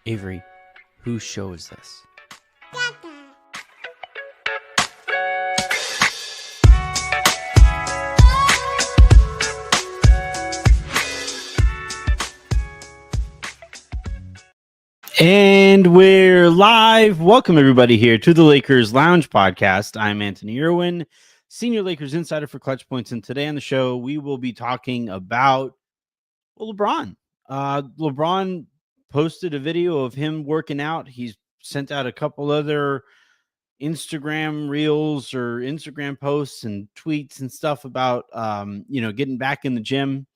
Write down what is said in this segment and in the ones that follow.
Avery, whose show is this? And we're live. Welcome, everybody, here to the Lakers Lounge Podcast. I'm Anthony Irwin, Senior Lakers Insider for Clutch Points. And today on the show, we will be talking about LeBron. LeBron posted a video of him working out. He's sent out a couple other Instagram reels or Instagram posts and tweets and stuff about, getting back in the gym.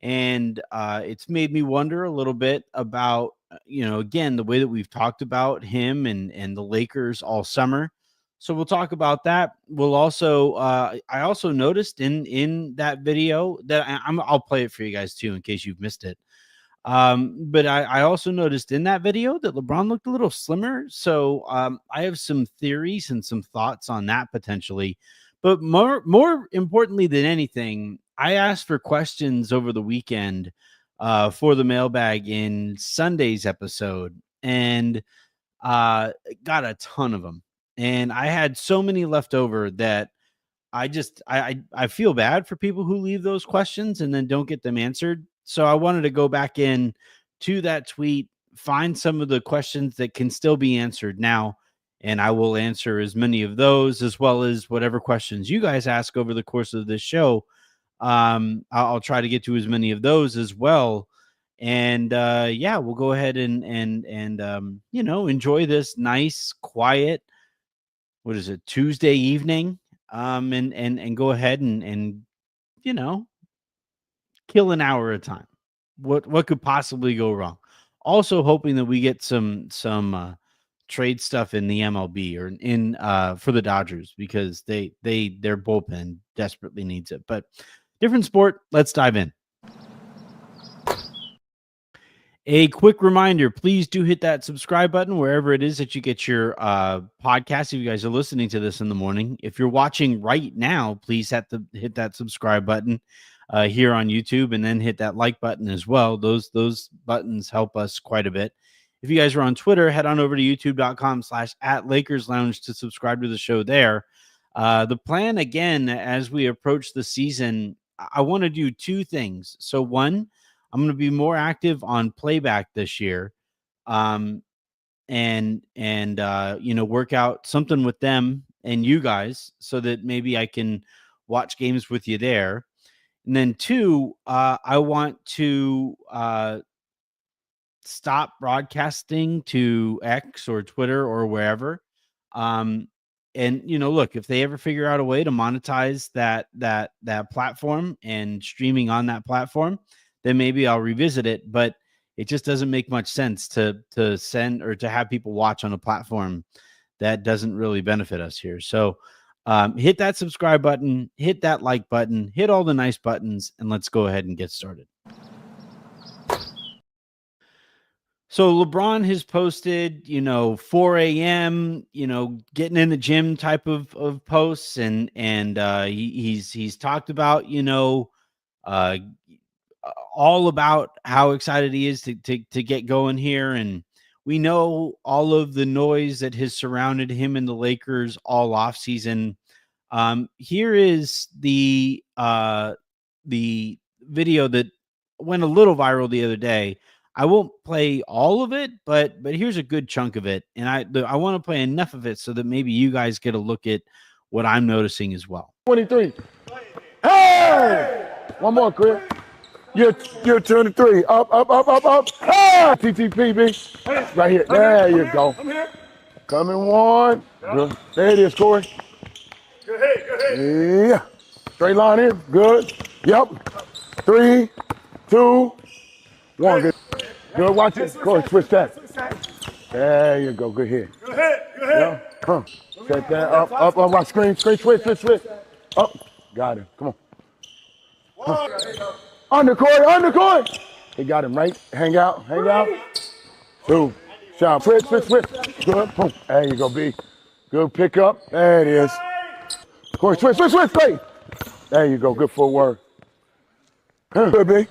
And it's made me wonder a little bit about, again, the way that we've talked about him and the Lakers all summer. So we'll talk about that. We'll also, I also noticed in that video that I'll play it for you guys too, in case you've missed it. But I also noticed in that video that LeBron looked a little slimmer. So I have some theories and some thoughts on that potentially. But more importantly than anything, I asked for questions over the weekend for the mailbag in Sunday's episode and got a ton of them. And I had so many left over that I feel bad for people who leave those questions and then don't get them answered. So I wanted to go back in to that tweet, find some of the questions that can still be answered now, and I will answer as many of those as well as whatever questions you guys ask over the course of this show. I'll try to get to as many of those as well. And we'll go ahead and enjoy this nice, quiet, Tuesday evening. And go ahead and kill an hour at a time. What could possibly go wrong? Also hoping that we get some trade stuff in the MLB or in for the Dodgers, because their bullpen desperately needs it. But different sport. Let's dive in. A quick reminder, please do hit that subscribe button wherever it is that you get your podcast. If you guys are listening to this in the morning, if you're watching right now, please hit that subscribe button here on YouTube, and then hit that like button as well. Those buttons help us quite a bit. If you guys are on Twitter, head on over to youtube.com/@LakersLounge to subscribe to the show there. The plan, again, as we approach the season, I want to do two things. So one, I'm going to be more active on playback this year, and work out something with them and you guys so that maybe I can watch games with you there. And then two, I want to stop broadcasting to X or Twitter or wherever. Look, if they ever figure out a way to monetize that platform and streaming on that platform, then maybe I'll revisit it. But it just doesn't make much sense to send or to have people watch on a platform that doesn't really benefit us here. So hit that subscribe button, hit that like button, hit all the nice buttons, and let's go ahead and get started. So LeBron has posted, 4 a.m., getting in the gym type of posts, and he's talked about, all about how excited he is to get going here. And we know all of the noise that has surrounded him and the Lakers all offseason. Here is the video that went a little viral the other day. I won't play all of it, but here's a good chunk of it. And I want to play enough of it so that maybe you guys get a look at what I'm noticing as well. 23. Hey! One more, Chris. You're 23. Up. Ah! TTP, B. Right here. There you go. I'm here. Coming one. Good. There it is, Corey. Go ahead. Yeah. Straight line in. Good. Yep. 3, 2, 1. Good. Good. Watch it. Corey, switch that. There you go. Good hit. Go ahead. Yeah. Huh. Set that up. Watch screen. Switch. Up. Got him. Come on. Huh. Under Corey. He got him right. Hang out. 2. Shot. Switch. Good. Boom. There you go, B. Good pickup. There it is. Corey, switch. Great. There you go. Good footwork. Good, B.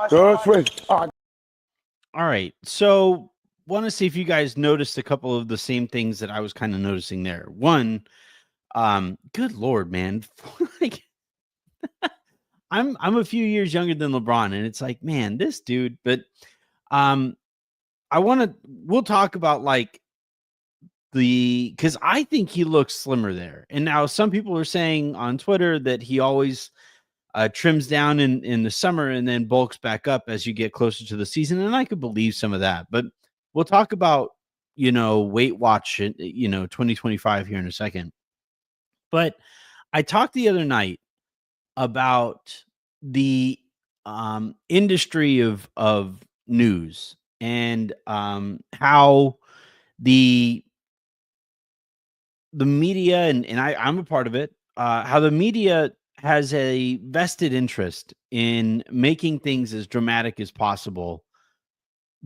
Good switch. All right. So want to see if you guys noticed a couple of the same things that I was kind of noticing there. One, good Lord, man. Like, I'm a few years younger than LeBron, and it's like, man, this dude, but um we'll talk about like because I think he looks slimmer there. And now some people are saying on Twitter that he always trims down in the summer and then bulks back up as you get closer to the season. And I could believe some of that, but we'll talk about, Weight Watch, 2025 here in a second. But I talked the other night about the industry of news and how the media and I'm a part of it, how the media has a vested interest in making things as dramatic as possible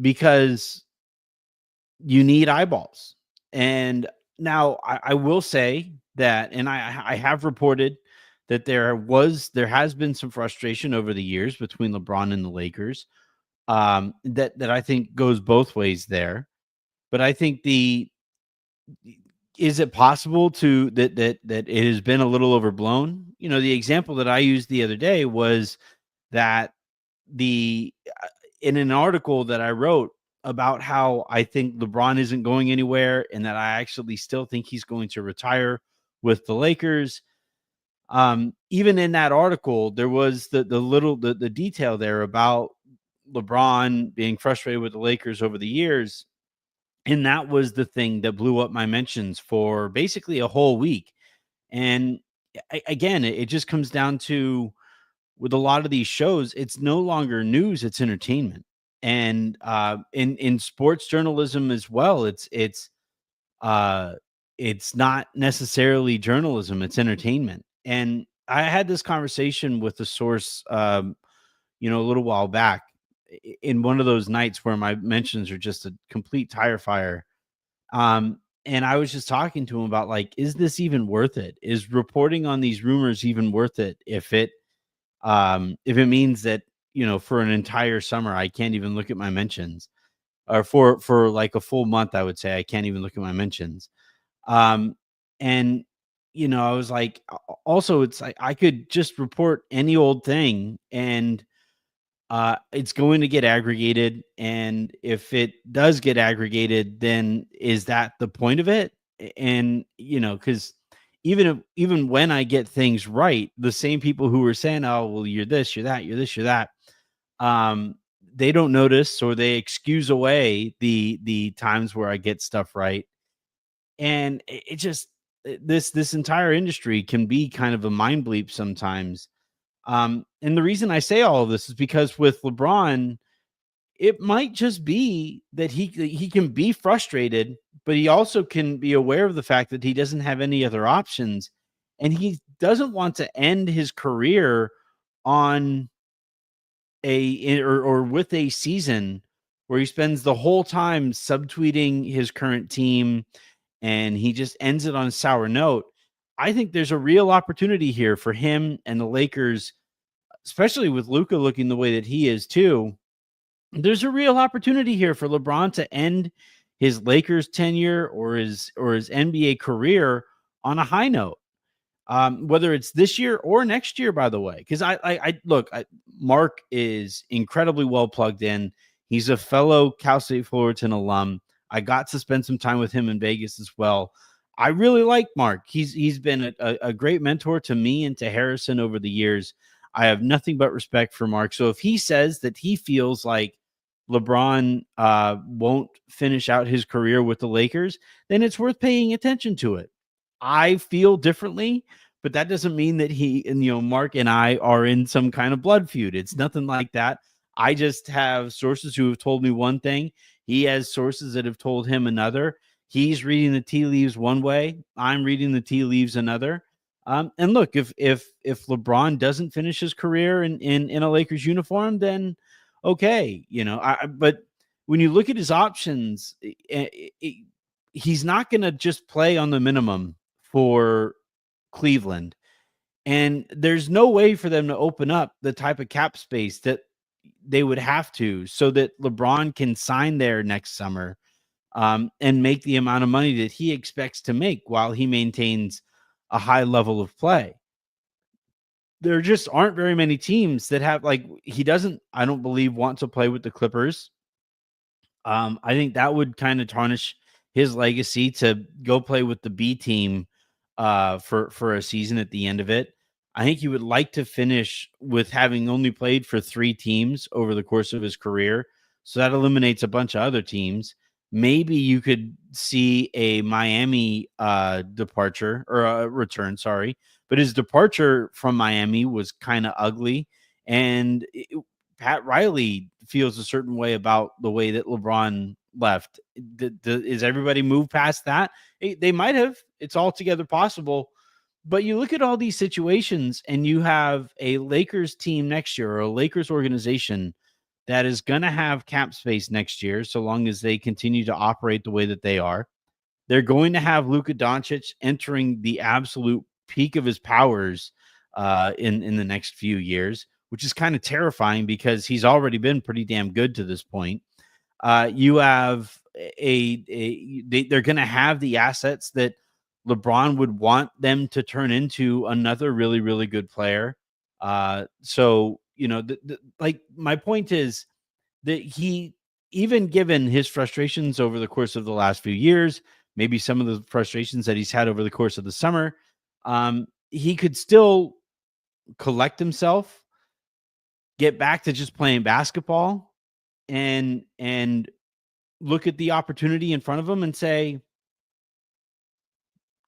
because you need eyeballs. And now I will say that, and I have reported that there has been some frustration over the years between LeBron and the Lakers, that I think goes both ways there. But I think is it possible that it has been a little overblown? The example that I used the other day was that in an article that I wrote about how I think LeBron isn't going anywhere and that I actually still think he's going to retire with the Lakers. Even in that article, there was the detail there about LeBron being frustrated with the Lakers over the years. And that was the thing that blew up my mentions for basically a whole week. And again, it just comes down to, with a lot of these shows, it's no longer news, it's entertainment. And in sports journalism as well, it's not necessarily journalism, it's entertainment. And I had this conversation with a source, a little while back, in one of those nights where my mentions are just a complete tire fire. And I was just talking to him about, like, is this even worth it? Is reporting on these rumors even worth it if it means that, for an entire summer I can't even look at my mentions, or for like a full month, I would say I can't even look at my mentions. And I was like, also, it's like I could just report any old thing and it's going to get aggregated. And if it does get aggregated, then is that the point of it? And, because even when I get things right, the same people who were saying, oh, well, you're this, you're that, you're this, you're that, they don't notice, or they excuse away the times where I get stuff right. And it just, this entire industry can be kind of a mind bleep sometimes. And the reason I say all of this is because with LeBron, it might just be that he can be frustrated, but he also can be aware of the fact that he doesn't have any other options, and he doesn't want to end his career on or with a season where he spends the whole time subtweeting his current team and he just ends it on a sour note. I think there's a real opportunity here for him and the Lakers, especially with Luka looking the way that he is too. There's a real opportunity here for LeBron to end his Lakers tenure or his NBA career on a high note. Whether it's this year or next year, by the way, because I look, Marc is incredibly well plugged in. He's a fellow Cal State Fullerton alum. I got to spend some time with him in Vegas as well. I really like Marc. He's been a great mentor to me and to Harrison over the years. I have nothing but respect for Marc. So if he says that he feels like LeBron won't finish out his career with the Lakers, then it's worth paying attention to it. I feel differently, but that doesn't mean that he and Marc and I are in some kind of blood feud. It's nothing like that. I just have sources who have told me one thing. He has sources that have told him another. He's reading the tea leaves one way. I'm reading the tea leaves another. And look, if LeBron doesn't finish his career in a Lakers uniform, then okay, but when you look at his options, he's not going to just play on the minimum for Cleveland. And there's no way for them to open up the type of cap space that they would have to, so that LeBron can sign there next summer. and make the amount of money that he expects to make while he maintains a high level of play. There just aren't very many teams that have, like, he doesn't, I don't believe, want to play with the Clippers. I think that would kind of tarnish his legacy to go play with the B team for a season at the end of it. I think he would like to finish with having only played for 3 teams over the course of his career. So that eliminates a bunch of other teams. Maybe you could see a Miami departure or a return, sorry. But his departure from Miami was kind of ugly. And Pat Riley feels a certain way about the way that LeBron left. Is everybody moved past that? They might have. It's altogether possible. But you look at all these situations and you have a Lakers team next year, or a Lakers organization that is going to have cap space next year, so long as they continue to operate the way that they are. They're going to have Luka Doncic entering the absolute peak of his powers in the next few years, which is kind of terrifying because he's already been pretty damn good to this point. You have they're going to have the assets that LeBron would want them to turn into another really, really good player. So, like, my point is that he, even given his frustrations over the course of the last few years, maybe some of the frustrations that he's had over the course of the summer, he could still collect himself, get back to just playing basketball, and look at the opportunity in front of him and say,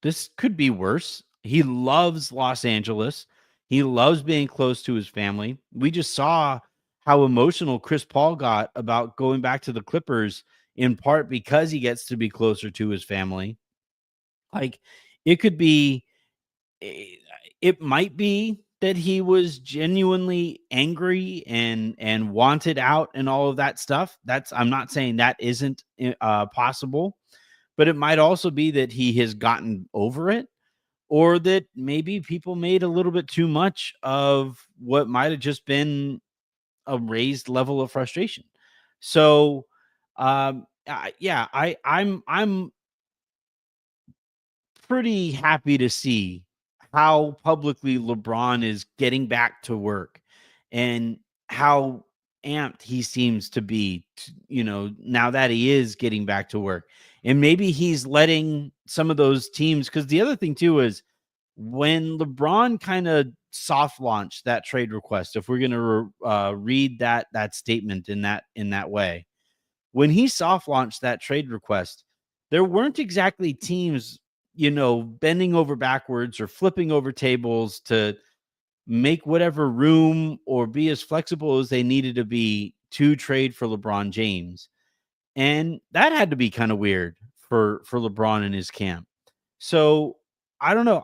this could be worse. He loves Los Angeles. He loves being close to his family. We just saw how emotional Chris Paul got about going back to the Clippers, in part because he gets to be closer to his family. Like, it could be, it might be that he was genuinely angry and wanted out and all of that stuff. I'm not saying that isn't possible, but it might also be that he has gotten over it, or that maybe people made a little bit too much of what might have just been a raised level of frustration. So, I'm pretty happy to see how publicly LeBron is getting back to work and how amped he seems to be, now that he is getting back to work. And maybe he's letting some of those teams, because the other thing too is when LeBron kind of soft launched that trade request, if we're going to read that statement in that way, when he soft launched that trade request, there weren't exactly teams, bending over backwards or flipping over tables to make whatever room or be as flexible as they needed to be to trade for LeBron James. And that had to be kind of weird for LeBron and his camp. So I don't know.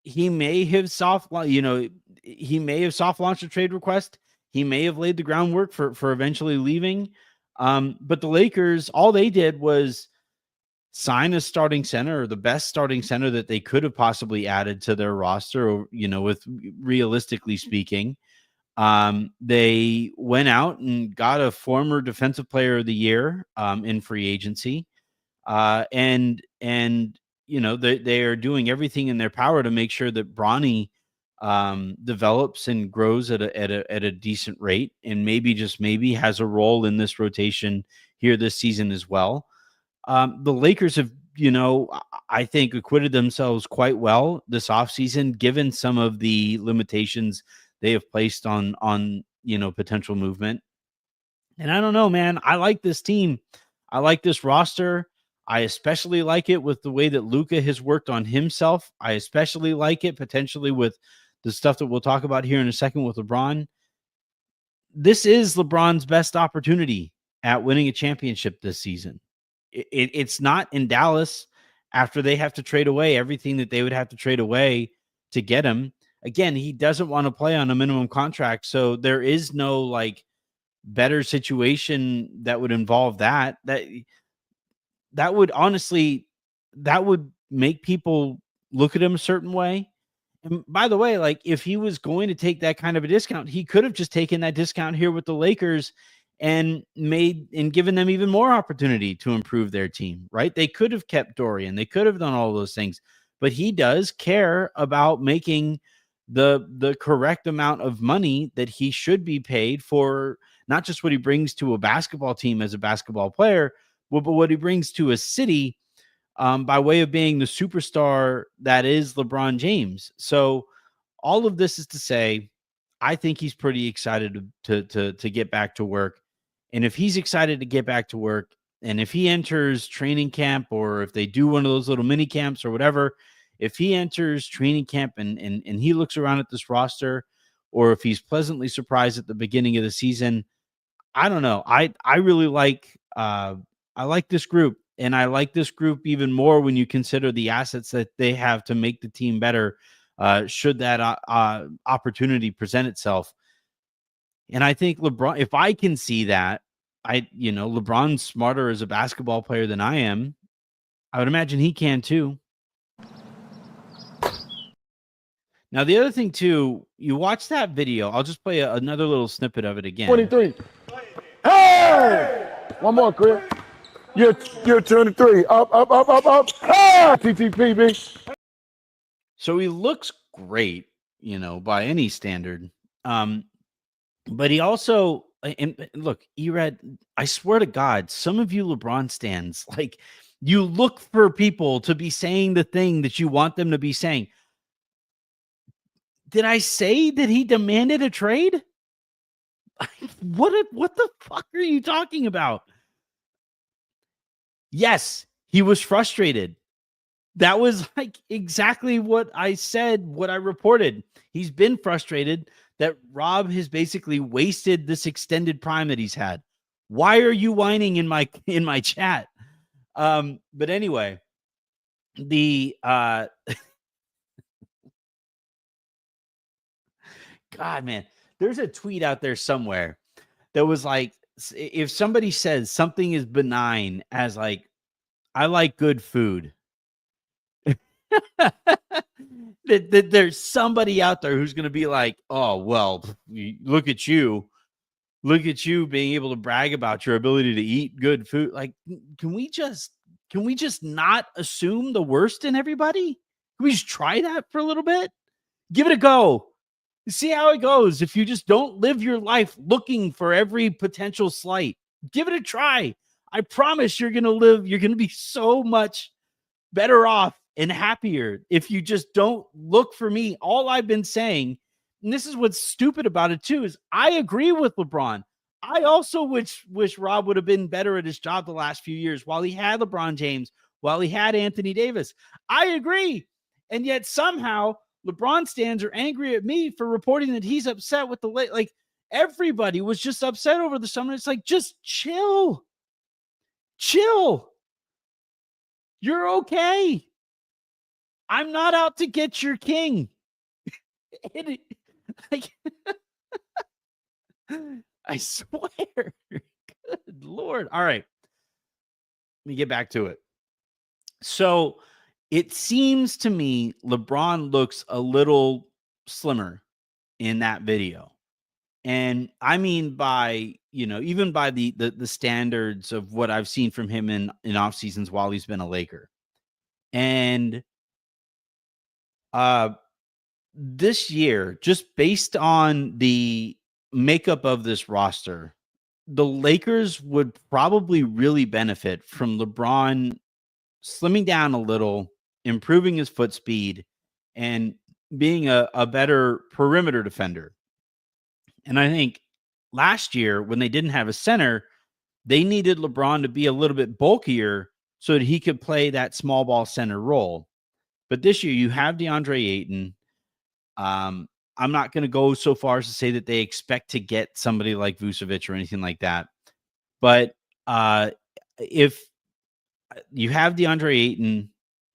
He may have he may have soft launched a trade request. He may have laid the groundwork for eventually leaving. But the Lakers, all they did was sign a starting center, or the best starting center that they could have possibly added to their roster, or, with realistically speaking. They went out and got a former defensive player of the year in free agency. And they are doing everything in their power to make sure that Bronny develops and grows at a decent rate, and maybe, just maybe, has a role in this rotation here this season as well. The Lakers have, I think, acquitted themselves quite well this offseason, given some of the limitations they have placed on potential movement. And I don't know, man. I like this team. I like this roster. I especially like it with the way that Luka has worked on himself. I especially like it potentially with the stuff that we'll talk about here in a second with LeBron. This is LeBron's best opportunity at winning a championship this season. It's not in Dallas, after they have to trade away everything that they would have to trade away to get him. Again, he doesn't want to play on a minimum contract, so there is no, like, better situation that would involve that would honestly, that would make people look at him a certain way. And by the way, like, if he was going to take that kind of a discount, he could have just taken that discount here with the Lakers and given them even more opportunity to improve their team, right? They could have kept Dorian. They could have done all those things, but he does care about making the correct amount of money that he should be paid for, not just what he brings to a basketball team as a basketball player, but what he brings to a city by way of being the superstar that is LeBron James. So all of this is to say, I think he's pretty excited to get back to work. And if he's excited to get back to work, and if he enters training camp, or if they do one of those little mini camps or whatever, if he enters training camp and he looks around at this roster, or if he's pleasantly surprised at the beginning of the season, I don't know. I really like I like this group, and I like this group even more when you consider the assets that they have to make the team better. Should that opportunity present itself. And I think LeBron, if I can see that, LeBron's smarter as a basketball player than I am. I would imagine he can too. Now, the other thing too, you watch that video. I'll just play another little snippet of it again. 23. Hey! One more, Chris. You're 23. Up. Ah! TTP, B. So he looks great, by any standard. But he also, and look, Erad, I swear to God, some of you LeBron stans, like, you look for people to be saying the thing that you want them to be saying. Did I say that he demanded a trade? What the fuck are you talking about? Yes, he was frustrated. That was like exactly what I said, what I reported. He's been frustrated that Rob has basically wasted this extended prime that he's had. Why are you whining in my chat? But anyway, the God, man, there's a tweet out there somewhere that was like, if somebody says something is benign as like, I like good food, that there's somebody out there who's going to be like, oh, well, look at you being able to brag about your ability to eat good food. Like, can we just not assume the worst in everybody? Can we just try that for a little bit? Give it a go. See how it goes. If you just don't live your life looking for every potential slight, give it a try. I promise you're going to be so much better off and happier if you just don't look for me. All I've been saying, and this is what's stupid about it too, is I agree with LeBron. I also wish Rob would have been better at his job the last few years while he had LeBron James, while he had Anthony Davis. I agree. And yet somehow LeBron stans are angry at me for reporting that he's upset with the late. Like, everybody was just upset over the summer. It's like, just chill. You're okay. I'm not out to get your king. I swear. Good Lord. All right. Let me get back to it. So it seems to me LeBron looks a little slimmer in that video. And I mean by, even by the standards of what I've seen from him in off seasons while he's been a Laker. And this year, just based on the makeup of this roster, the Lakers would probably really benefit from LeBron slimming down a little, improving his foot speed, and being a better perimeter defender. And I think last year, when they didn't have a center, they needed LeBron to be a little bit bulkier so that he could play that small ball center role. But this year, you have DeAndre Ayton. I'm not going to go so far as to say that they expect to get somebody like Vucevic or anything like that. But if you have DeAndre Ayton,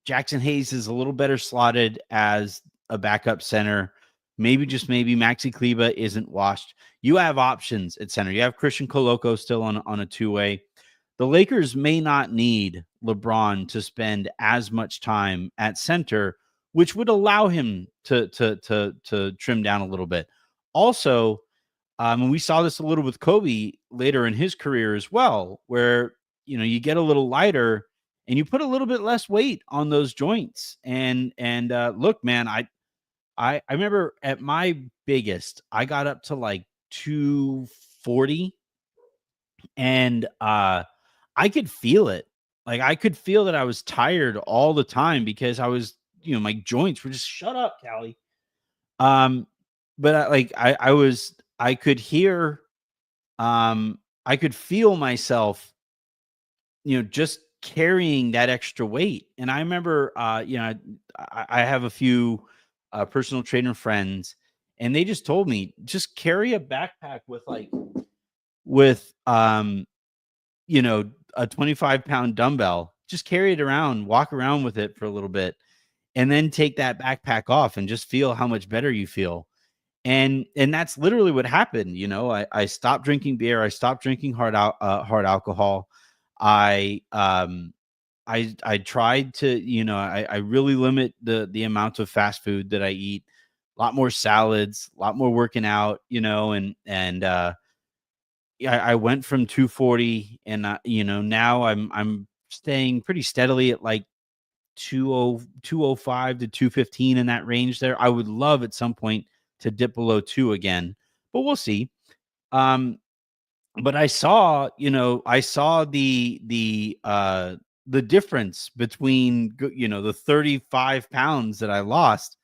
Jackson Hayes is a little better slotted as a backup center. Maybe, just maybe, Maxi Kleba isn't washed. You have options at center. You have Christian Koloko still on a two-way. The Lakers may not need LeBron to spend as much time at center, which would allow him to trim down a little bit. Also, And we saw this a little with Kobe later in his career as well, where, you get a little lighter and you put a little bit less weight on those joints. And look, man, I remember at my biggest, I got up to like 240, and I could feel it. Like, I could feel that I was tired all the time because I was, my joints were just, shut up, Callie. But I could hear, I could feel myself, just carrying that extra weight. And I remember, I have a few personal trainer friends, and they just told me, just carry a backpack with a 25-pound dumbbell, just carry it around, walk around with it for a little bit, and then take that backpack off and just feel how much better you feel. And that's literally what happened. I stopped drinking beer. I stopped drinking hard alcohol. I tried to, I really limit the amount of fast food that I eat, a lot more salads, a lot more working out, I went from 240, and now I'm staying pretty steadily at like 205 to 215, in that range there. I would love at some point to dip below 2 again, but we'll see. But I saw the difference between, the 35 pounds that I lost,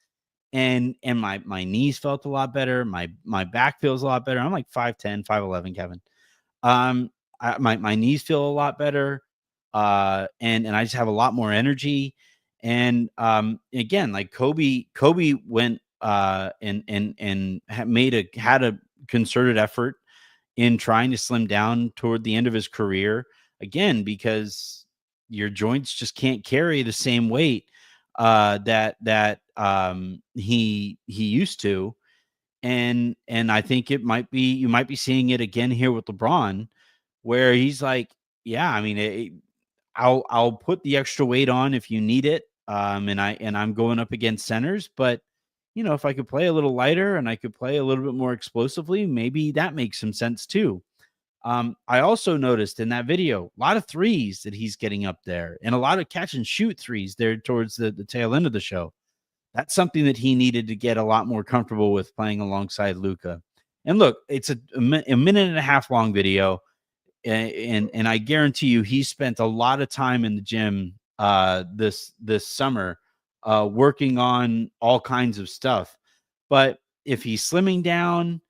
and my knees felt a lot better. My back feels a lot better. I'm like 5'10", 5'11", Kevin. My knees feel a lot better. And I just have a lot more energy. And again, like Kobe went and had a concerted effort in trying to slim down toward the end of his career, again, because your joints just can't carry the same weight that he used to. And I think you might be seeing it again here with LeBron, where he's like, yeah, I mean, I'll put the extra weight on if you need it. And I'm going up against centers, but if I could play a little lighter and I could play a little bit more explosively, maybe that makes some sense too. I also noticed in that video, a lot of threes that he's getting up there, and a lot of catch and shoot threes there towards the tail end of the show. That's something that he needed to get a lot more comfortable with, playing alongside Luka. And look, it's a minute and a half long video. And I guarantee you, he spent a lot of time in the gym this summer working on all kinds of stuff. But if he's slimming down,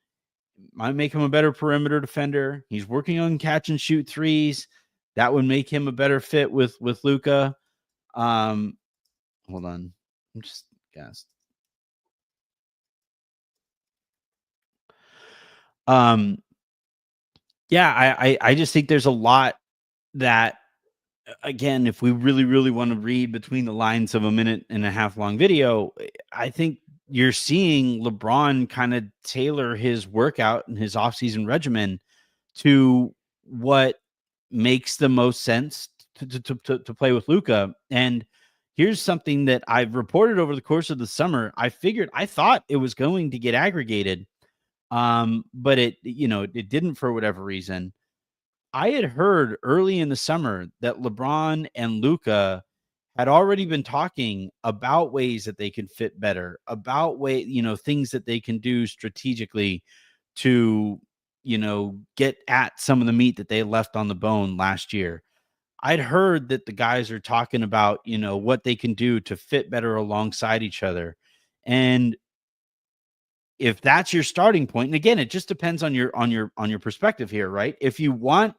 might make him a better perimeter defender. He's working on catch and shoot threes. That would make him a better fit with Luka. Hold on, I'm just gassed. Yeah, I just think there's a lot that, again, if we really, really want to read between the lines of a minute and a half long video, I think you're seeing LeBron kind of tailor his workout and his offseason regimen to what makes the most sense to play with Luka. And here's something that I've reported over the course of the summer. I thought it was going to get aggregated, but it didn't for whatever reason. I had heard early in the summer that LeBron and Luka had already been talking about ways that they could fit better, about things that they can do strategically to, get at some of the meat that they left on the bone last year. I'd heard that the guys are talking about, what they can do to fit better alongside each other. And if that's your starting point, and again, it just depends on your perspective here, right? If you want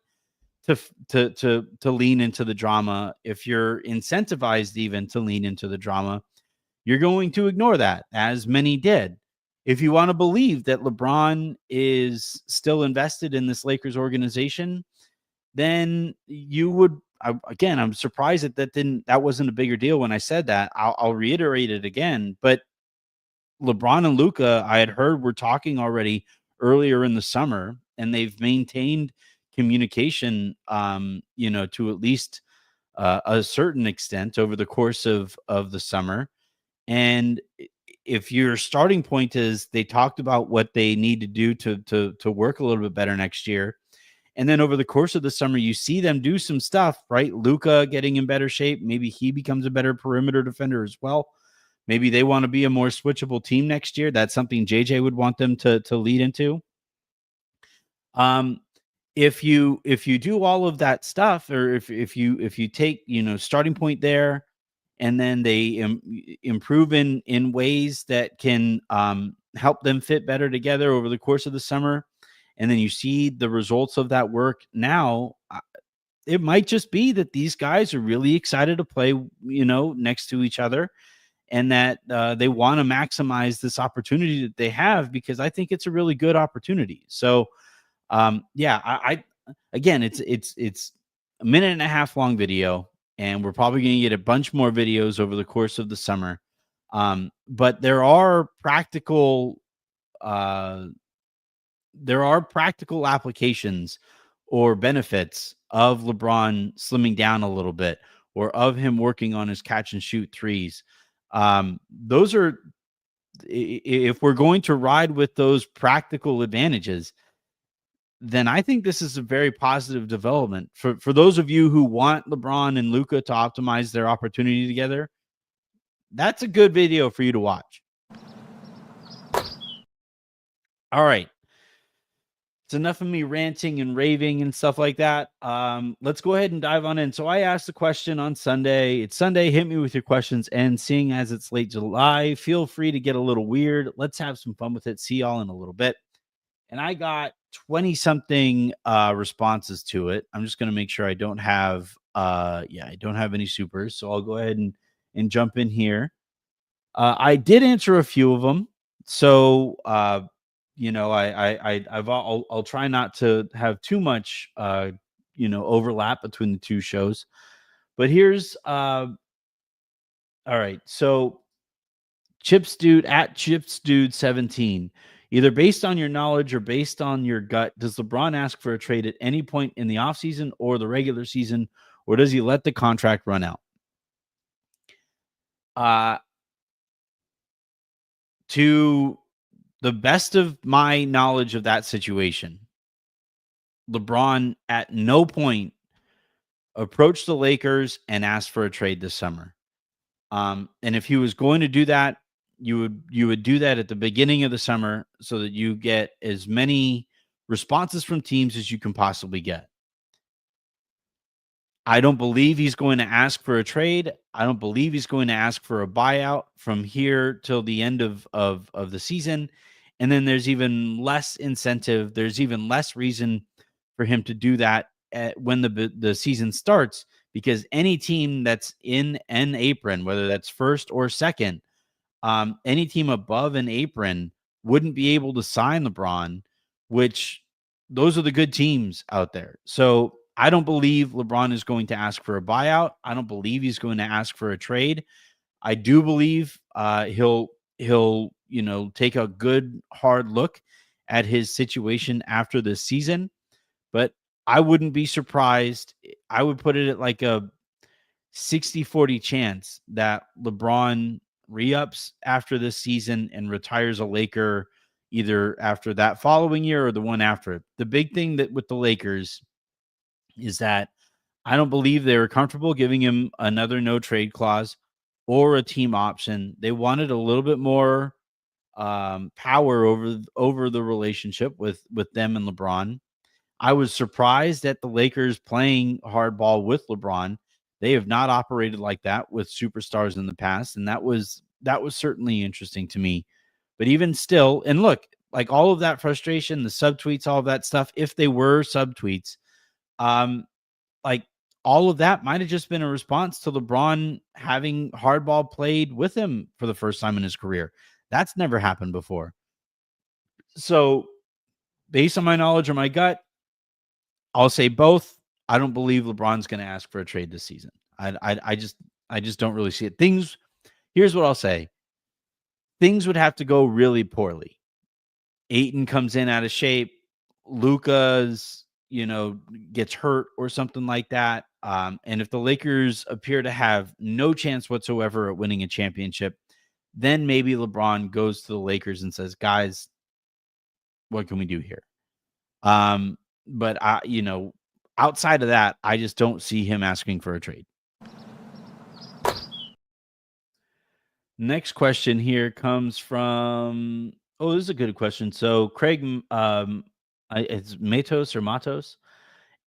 to lean into the drama, if you're incentivized even to lean into the drama, you're going to ignore that, as many did. If you want to believe that LeBron is still invested in this Lakers organization, then you would, again, I'm surprised that wasn't a bigger deal when I said that. I'll reiterate it again, but LeBron and Luka, I had heard, were talking already earlier in the summer, and they've maintained communication, to at least a certain extent over the course of the summer. And if your starting point is they talked about what they need to do to work a little bit better next year, and then over the course of the summer, you see them do some stuff, right? Luka getting in better shape. Maybe he becomes a better perimeter defender as well. Maybe they want to be a more switchable team next year. That's something JJ would want them to lead into. If you do all of that stuff, or if you take, starting point there, and then they improve in ways that can help them fit better together over the course of the summer, and then you see the results of that work now, it might just be that these guys are really excited to play, next to each other, and that they want to maximize this opportunity that they have, because I think it's a really good opportunity. So, I again, it's a minute and a half long video, and we're probably going to get a bunch more videos over the course of the summer. But there are practical applications or benefits of LeBron slimming down a little bit, or of him working on his catch and shoot threes. Those are, if we're going to ride with those practical advantages, then I think this is a very positive development for those of you who want LeBron and Luka to optimize their opportunity together. That's a good video for you to watch. All right. It's enough of me ranting and raving and stuff like that. Let's go ahead and dive on in. So I asked the question on Sunday. It's Sunday. Hit me with your questions. And seeing as it's late July, feel free to get a little weird. Let's have some fun with it. See y'all in a little bit. And I got 20 something responses to it. I'm just going to make sure I don't have I don't have any supers. So I'll go ahead and jump in here. I did answer a few of them. So I'll try not to have too much overlap between the two shows. But here's all right. So Chips Dude 17. Either based on your knowledge or based on your gut, does LeBron ask for a trade at any point in the offseason or the regular season, or does he let the contract run out? To the best of my knowledge of that situation, LeBron at no point approached the Lakers and asked for a trade this summer. And if he was going to do that, you would do that at the beginning of the summer so that you get as many responses from teams as you can possibly get. I don't believe he's going to ask for a trade. I don't believe he's going to ask for a buyout from here till the end of the season. And then there's even less incentive. There's even less reason for him to do that when the season starts, because any team that's in an apron, whether that's first or second, any team above an apron wouldn't be able to sign LeBron, which those are the good teams out there. So I don't believe LeBron is going to ask for a buyout. I don't believe he's going to ask for a trade. I do believe he'll take a good hard look at his situation after this season, but I wouldn't be surprised. I would put it at like a 60-40 chance that LeBron re-ups after this season and retires a Laker either after that following year or the one after it. The big thing that with the Lakers is that I don't believe they were comfortable giving him another no trade clause or a team option. They wanted a little bit more power over the relationship with them and LeBron. I was surprised at the Lakers playing hardball with LeBron. They have not operated like that with superstars in the past, and that was certainly interesting to me. But even still, and look, like all of that frustration, the subtweets, all of that stuff, if they were subtweets, like all of that might have just been a response to LeBron having hardball played with him for the first time in his career. That's never happened before. So based on my knowledge or my gut, I'll say both. I don't believe LeBron's going to ask for a trade this season. I just don't really see it. Here's what I'll say. Things would have to go really poorly. Ayton comes in out of shape. Luka's, gets hurt or something like that. And if the Lakers appear to have no chance whatsoever at winning a championship, then maybe LeBron goes to the Lakers and says, guys, what can we do here? But outside of that, I just don't see him asking for a trade. Next question here comes from, this is a good question. So Craig, it's Matos or Matos.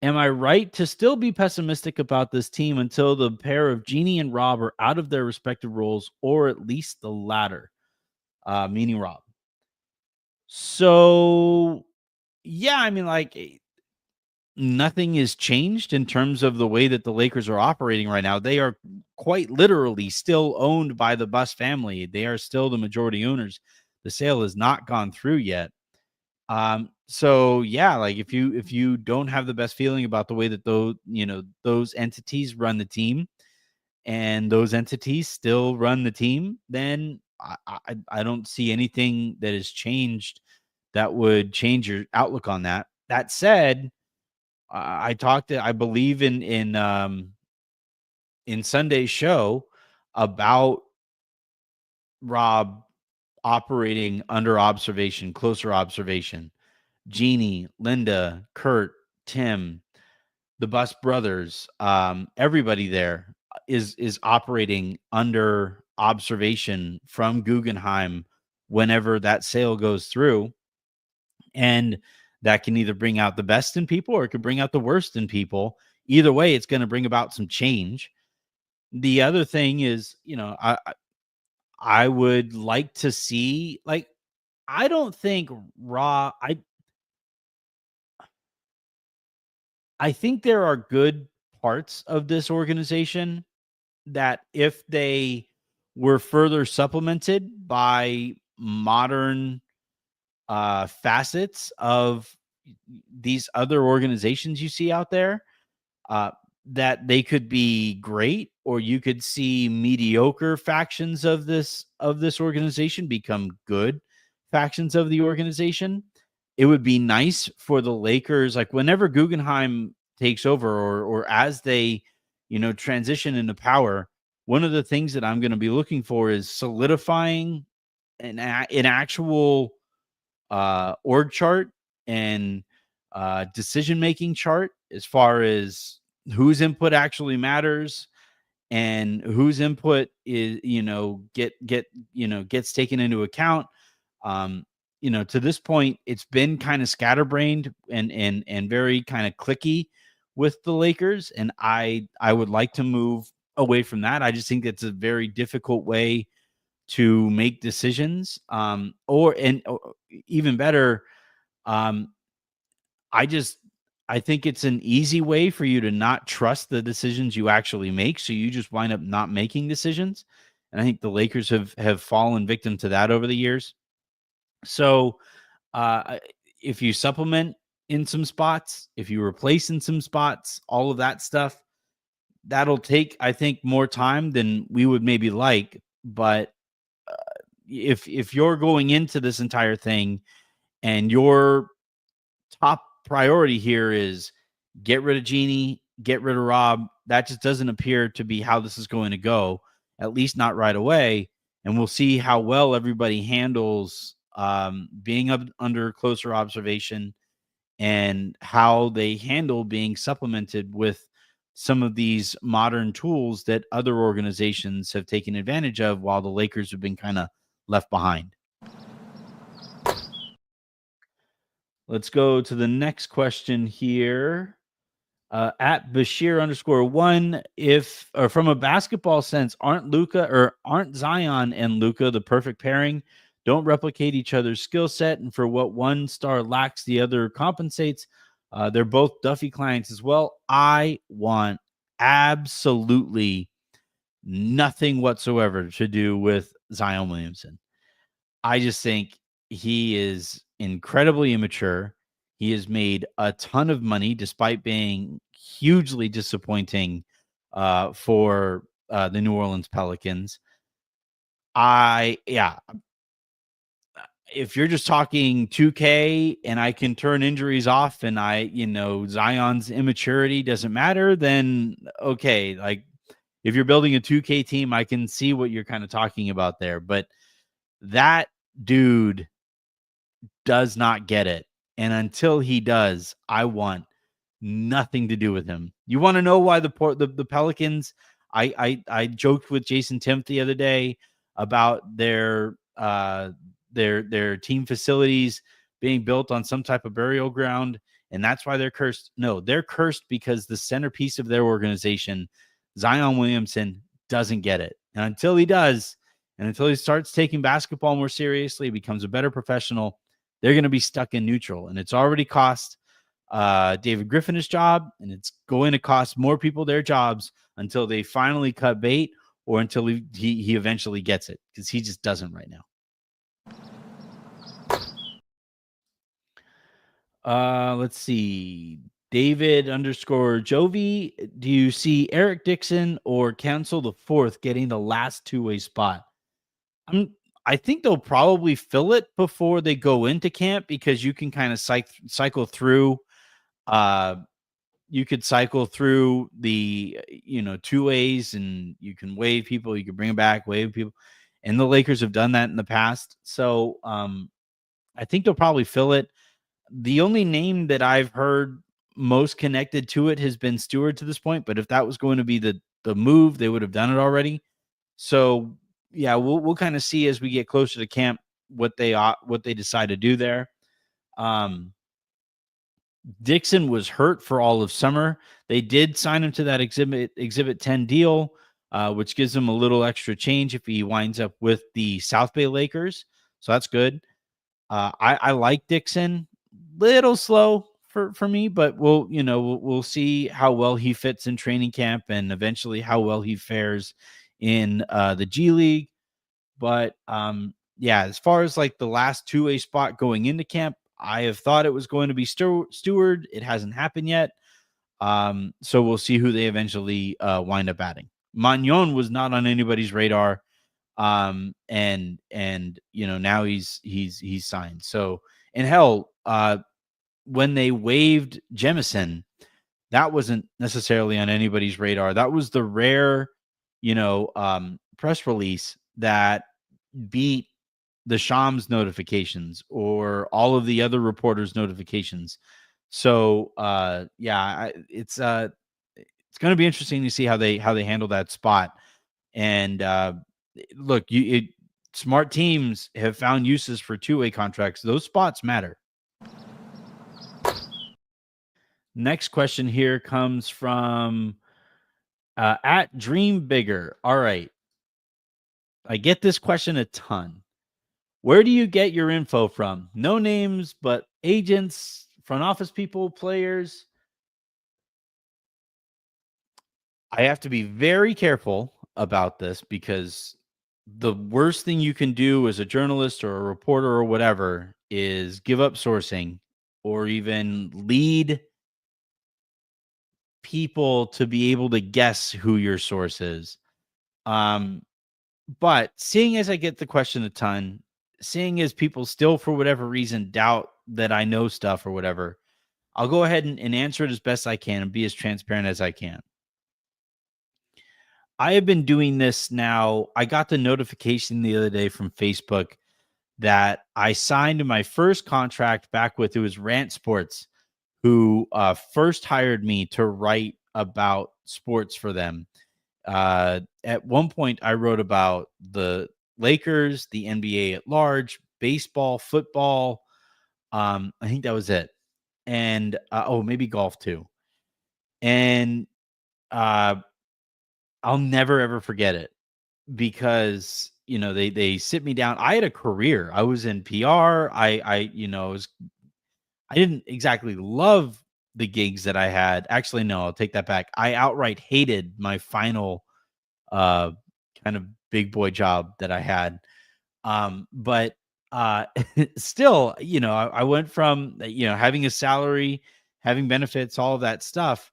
Am I right to still be pessimistic about this team until the pair of Jeannie and Rob are out of their respective roles, or at least the latter, meaning Rob? So, yeah, I mean, nothing is changed in terms of the way that the Lakers are operating right now. They are quite literally still owned by the Buss family. They are still the majority owners. The sale has not gone through yet. So yeah, if you don't have the best feeling about the way that those entities run the team, and those entities still run the team, then I don't see anything that has changed that would change your outlook on that. That said, I believe in Sunday's show about Rob operating under observation, closer observation. Jeannie, Linda, Kurt, Tim, the Buss brothers, everybody there is operating under observation from Guggenheim whenever that sale goes through. And that can either bring out the best in people or it could bring out the worst in people. Either way, it's going to bring about some change. The other thing is, I would like to see, I don't think I think there are good parts of this organization that if they were further supplemented by modern facets of these other organizations you see out there, that they could be great, or you could see mediocre factions of this organization become good factions of the organization. It would be nice for the Lakers, whenever Guggenheim takes over, or as they, transition into power. One of the things that I'm going to be looking for is solidifying an actual org chart and decision-making chart as far as whose input actually matters and whose input is, gets taken into account. To this point, it's been kind of scatterbrained and very kind of cliquey with the Lakers. And I would like to move away from that. I just think it's a very difficult way to make decisions. Or even better, I think it's an easy way for you to not trust the decisions you actually make. So you just wind up not making decisions. And I think the Lakers have fallen victim to that over the years. So if you supplement in some spots, if you replace in some spots, all of that stuff, that'll take, I think, more time than we would maybe like. But if you're going into this entire thing and your top priority here is get rid of Jeannie, get rid of Rob, that just doesn't appear to be how this is going to go, at least not right away. And we'll see how well everybody handles being under closer observation and how they handle being supplemented with some of these modern tools that other organizations have taken advantage of while the Lakers have been kind of left behind. Let's go to the next question here. At Bashir_1, if or from a basketball sense, aren't Zion and Luka the perfect pairing? Don't replicate each other's skill set, and for what one star lacks, the other compensates. They're both Duffy clients as well. I want absolutely nothing whatsoever to do with Zion Williamson. I just think he is incredibly immature. He has made a ton of money despite being hugely disappointing for the New Orleans Pelicans. If you're just talking 2K and I can turn injuries off and Zion's immaturity doesn't matter, then okay. If you're building a 2K team, I can see what you're kind of talking about there. But That dude does not get it. And until he does, I want nothing to do with him. You want to know why the Pelicans? I joked with Jason Timp the other day about their team facilities being built on some type of burial ground, and that's why they're cursed. No, they're cursed because the centerpiece of their organization, Zion Williamson, doesn't get it. And until he does, and until he starts taking basketball more seriously, becomes a better professional, they're going to be stuck in neutral. And it's already cost David Griffin his job, and it's going to cost more people their jobs until they finally cut bait or until he eventually gets it, because he just doesn't right now. Let's see. David _ Jovi, do you see Eric Dixon or Council the Fourth getting the last two-way spot? I think they'll probably fill it before they go into camp, because you can kind of cycle through. You could cycle through the two ways, and you can waive people, you can bring them back, waive people, and the Lakers have done that in the past. So I think they'll probably fill it. The only name that I've heard most connected to it has been Stewart to this point, but if that was going to be the move, they would have done it already. So yeah, we'll kind of see as we get closer to camp what they decide to do there. Dixon was hurt for all of summer. They did sign him to that Exhibit 10 deal, which gives him a little extra change if he winds up with the South Bay Lakers. So that's good. I like Dixon. Little slow for me, but we'll see how well he fits in training camp and eventually how well he fares in the G League. But yeah, as far as like the last two-way spot going into camp, I have thought it was going to be Stewart. It hasn't happened yet. So we'll see who they eventually wind up adding. Magnon was not on anybody's radar. And now he's signed. So, and hell, when they waived Jemison, that wasn't necessarily on anybody's radar. That was the rare, press release that beat the Shams notifications or all of the other reporters' notifications. So, it's going to be interesting to see how they handle that spot. And look, smart teams have found uses for two-way contracts. Those spots matter. Next question here comes from at Dream Bigger. All right. I get this question a ton. Where do you get your info from? No names, but agents, front office people, players. I have to be very careful about this, because the worst thing you can do as a journalist or a reporter or whatever is give up sourcing or even lead people to be able to guess who your source is. But seeing as I get the question a ton, seeing as people still, for whatever reason, doubt that I know stuff or whatever, I'll go ahead and answer it as best I can and be as transparent as I can. I have been doing this now. I got the notification the other day from Facebook that I signed my first contract back with, it was Rant Sports, who first hired me to write about sports for them. At one point, I wrote about the Lakers, the NBA at large, baseball, football. I think that was it. And maybe golf too. And I'll never ever forget it, because they sit me down. I had a career. I was in PR. I didn't exactly love the gigs that I had. Actually, no, I'll take that back. I outright hated my final kind of big boy job that I had. But still, I went from having a salary, having benefits, all of that stuff,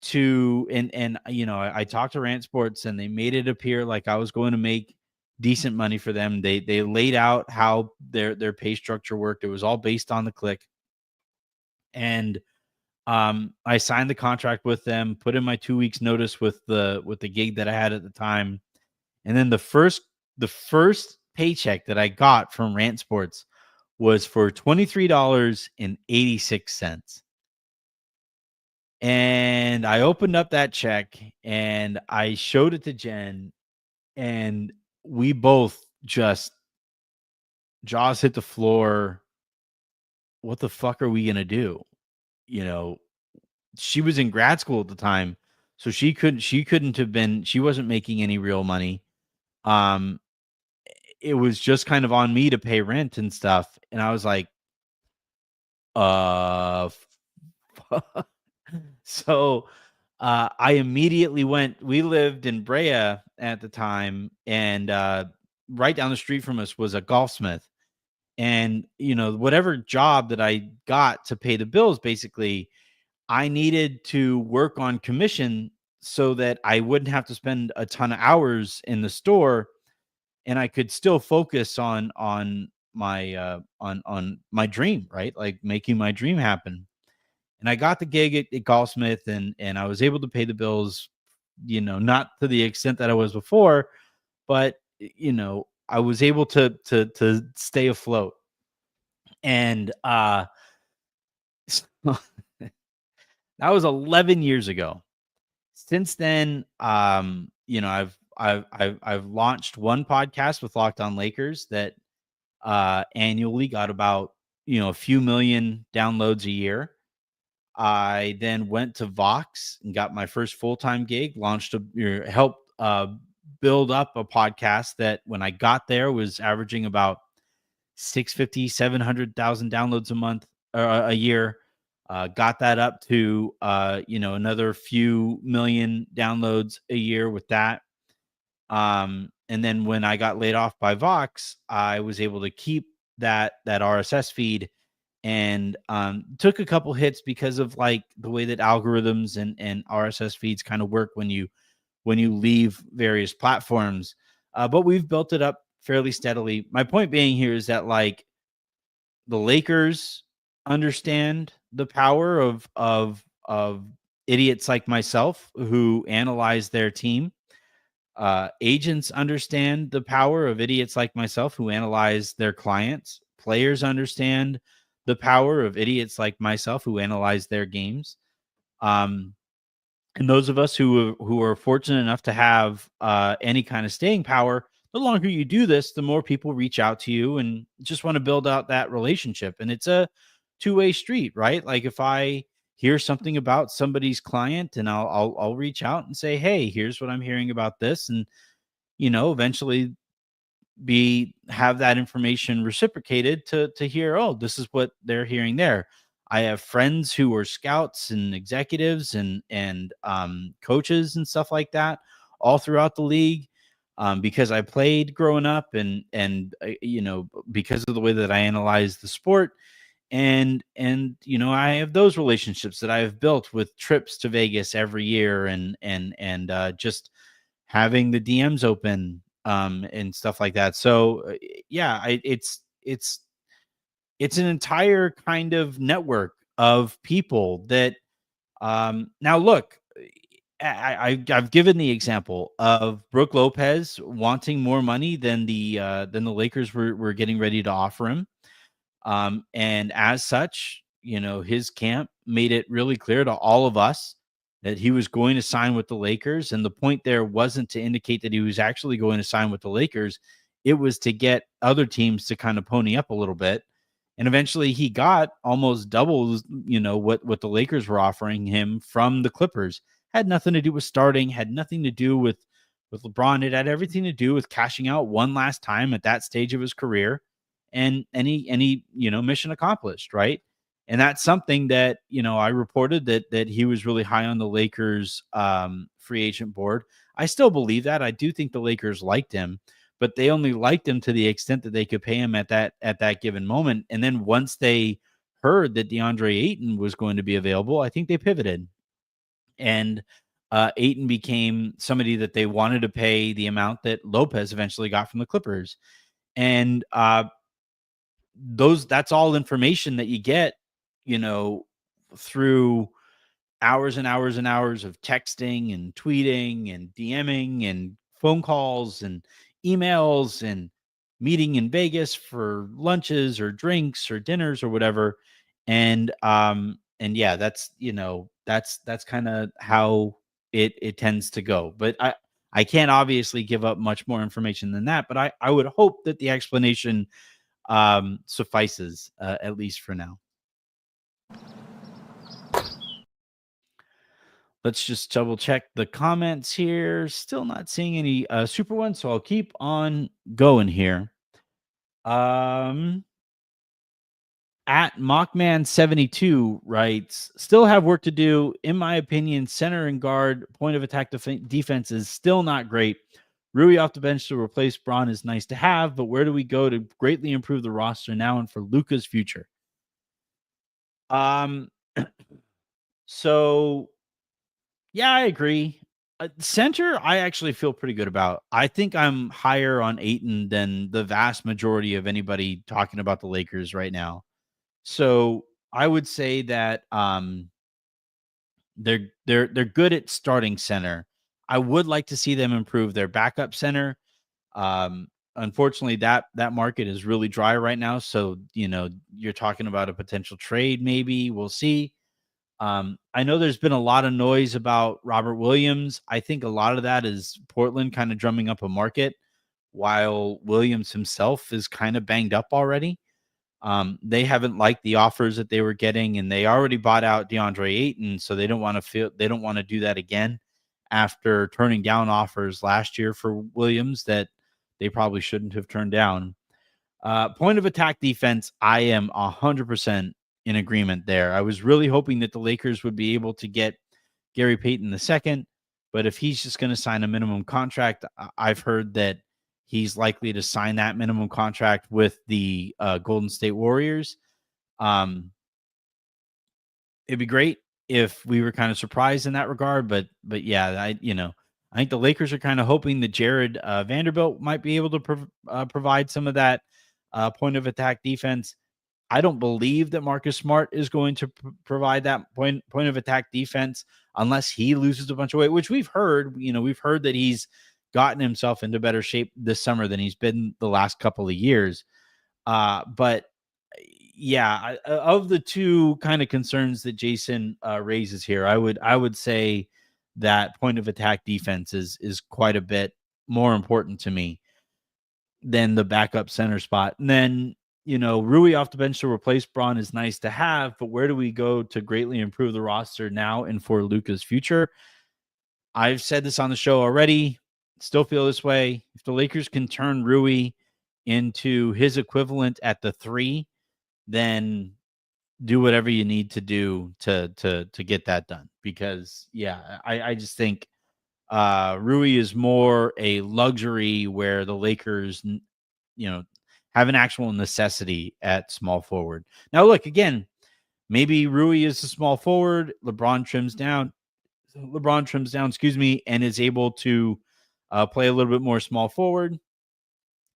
to and I talked to Rant Sports, and they made it appear like I was going to make decent money for them. They laid out how their pay structure worked. It was all based on the click. And I signed the contract with them, put in my 2 weeks notice with the gig that I had at the time. And then the first paycheck that I got from Rant Sports was for $23.86. And I opened up that check and I showed it to Jen, and we both just jaws hit the floor. What the fuck are we going to do? You know, she was in grad school at the time, so she couldn't have been, she wasn't making any real money. It was just kind of on me to pay rent and stuff. And I was like, uh, so I immediately went. We lived in Brea at the time, and right down the street from us was a golfsmith. And whatever job that I got to pay the bills, basically, I needed to work on commission so that I wouldn't have to spend a ton of hours in the store, and I could still focus on my dream, right? Like making my dream happen. And I got the gig at Golfsmith, and I was able to pay the bills, not to the extent that I was before, but I was able to stay afloat. And so that was 11 years ago. Since then, I've launched one podcast with Locked On Lakers that annually got about a few million downloads a year. I then went to Vox and got my first full-time gig, helped build up a podcast that when I got there was averaging about 650, 700,000 downloads a month or a year. Got that up to, another few million downloads a year with that. And then when I got laid off by Vox, I was able to keep that RSS feed, and took a couple hits because of like the way that algorithms and RSS feeds kind of work when you leave various platforms. But we've built it up fairly steadily. My point being here is that like the Lakers understand the power of idiots like myself who analyze their team. Agents understand the power of idiots like myself who analyze their clients. Players understand the power of idiots like myself who analyze their games. And those of us who are fortunate enough to have any kind of staying power, the longer you do this, the more people reach out to you and just want to build out that relationship. And it's a two-way street, right? Like if I hear something about somebody's client, and I'll reach out and say, hey, here's what I'm hearing about this, and eventually have that information reciprocated to hear, oh, this is what they're hearing there. I have friends who are scouts and executives and coaches and stuff like that all throughout the league, because I played growing up, and because of the way that I analyze the sport. And I have those relationships that I have built with trips to Vegas every year, and just having the DMs open, and stuff like that. So it's an entire kind of network of people that now look, I've given the example of Brooke Lopez wanting more money than the Lakers were getting ready to offer him. And as such, his camp made it really clear to all of us that he was going to sign with the Lakers. And the point there wasn't to indicate that he was actually going to sign with the Lakers. It was to get other teams to kind of pony up a little bit. And eventually he got almost double, what the Lakers were offering him from the Clippers. Had nothing to do with starting, had nothing to do with LeBron. It had everything to do with cashing out one last time at that stage of his career. And any mission accomplished, right? And that's something that I reported that he was really high on the Lakers free agent board. I still believe that. I do think the Lakers liked him, but they only liked him to the extent that they could pay him at that given moment. And then once they heard that DeAndre Ayton was going to be available, I think they pivoted, and Ayton became somebody that they wanted to pay the amount that Lopez eventually got from the Clippers. And that's all information that you get, through hours and hours and hours of texting and tweeting and DMing and phone calls and emails and, meeting in Vegas for lunches or drinks or dinners or whatever. And yeah, that's, that's kind of how it tends to go. But I can't obviously give up much more information than that, but I would hope that the explanation suffices, at least for now. Let's just double check the comments here. Still not seeing any super ones, so I'll keep on going here. At Mockman72 writes, still have work to do. In my opinion, center and guard point of attack defense is still not great. Rui off the bench to replace Bron is nice to have, but where do we go to greatly improve the roster now and for Luka's future? So yeah, I agree. Center, I actually feel pretty good about. I think I'm higher on Ayton than the vast majority of anybody talking about the Lakers right now. So I would say that they're good at starting center. I would like to see them improve their backup center. Unfortunately, that market is really dry right now. So you're talking about a potential trade. Maybe we'll see. I know there's been a lot of noise about Robert Williams. I think a lot of that is Portland kind of drumming up a market, while Williams himself is kind of banged up already. They haven't liked the offers that they were getting, and they already bought out DeAndre Ayton, so they don't want to do that again after turning down offers last year for Williams that they probably shouldn't have turned down. Point of attack defense, I am 100% in agreement there. I was really hoping that the Lakers would be able to get Gary Payton II, but if he's just going to sign a minimum contract, I've heard that he's likely to sign that minimum contract with the Golden State Warriors. It'd be great if we were kind of surprised in that regard, but yeah, I think the Lakers are kind of hoping that Jared Vanderbilt might be able to provide some of that point of attack defense. I don't believe that Marcus Smart is going to provide that point of attack defense unless he loses a bunch of weight, which we've heard. We've heard that he's gotten himself into better shape this summer than he's been the last couple of years. But yeah, of the two kind of concerns that Jason raises here, I would say that point of attack defense is quite a bit more important to me than the backup center spot. And then, Rui off the bench to replace Bron is nice to have, but where do we go to greatly improve the roster now and for Luka's future? I've said this on the show already. Still feel this way. If the Lakers can turn Rui into his equivalent at the 3, then do whatever you need to do to get that done. Because I just think Rui is more a luxury where the Lakers, have an actual necessity at small forward. Now, look, again, maybe Rui is a small forward. LeBron trims down, and is able to play a little bit more small forward.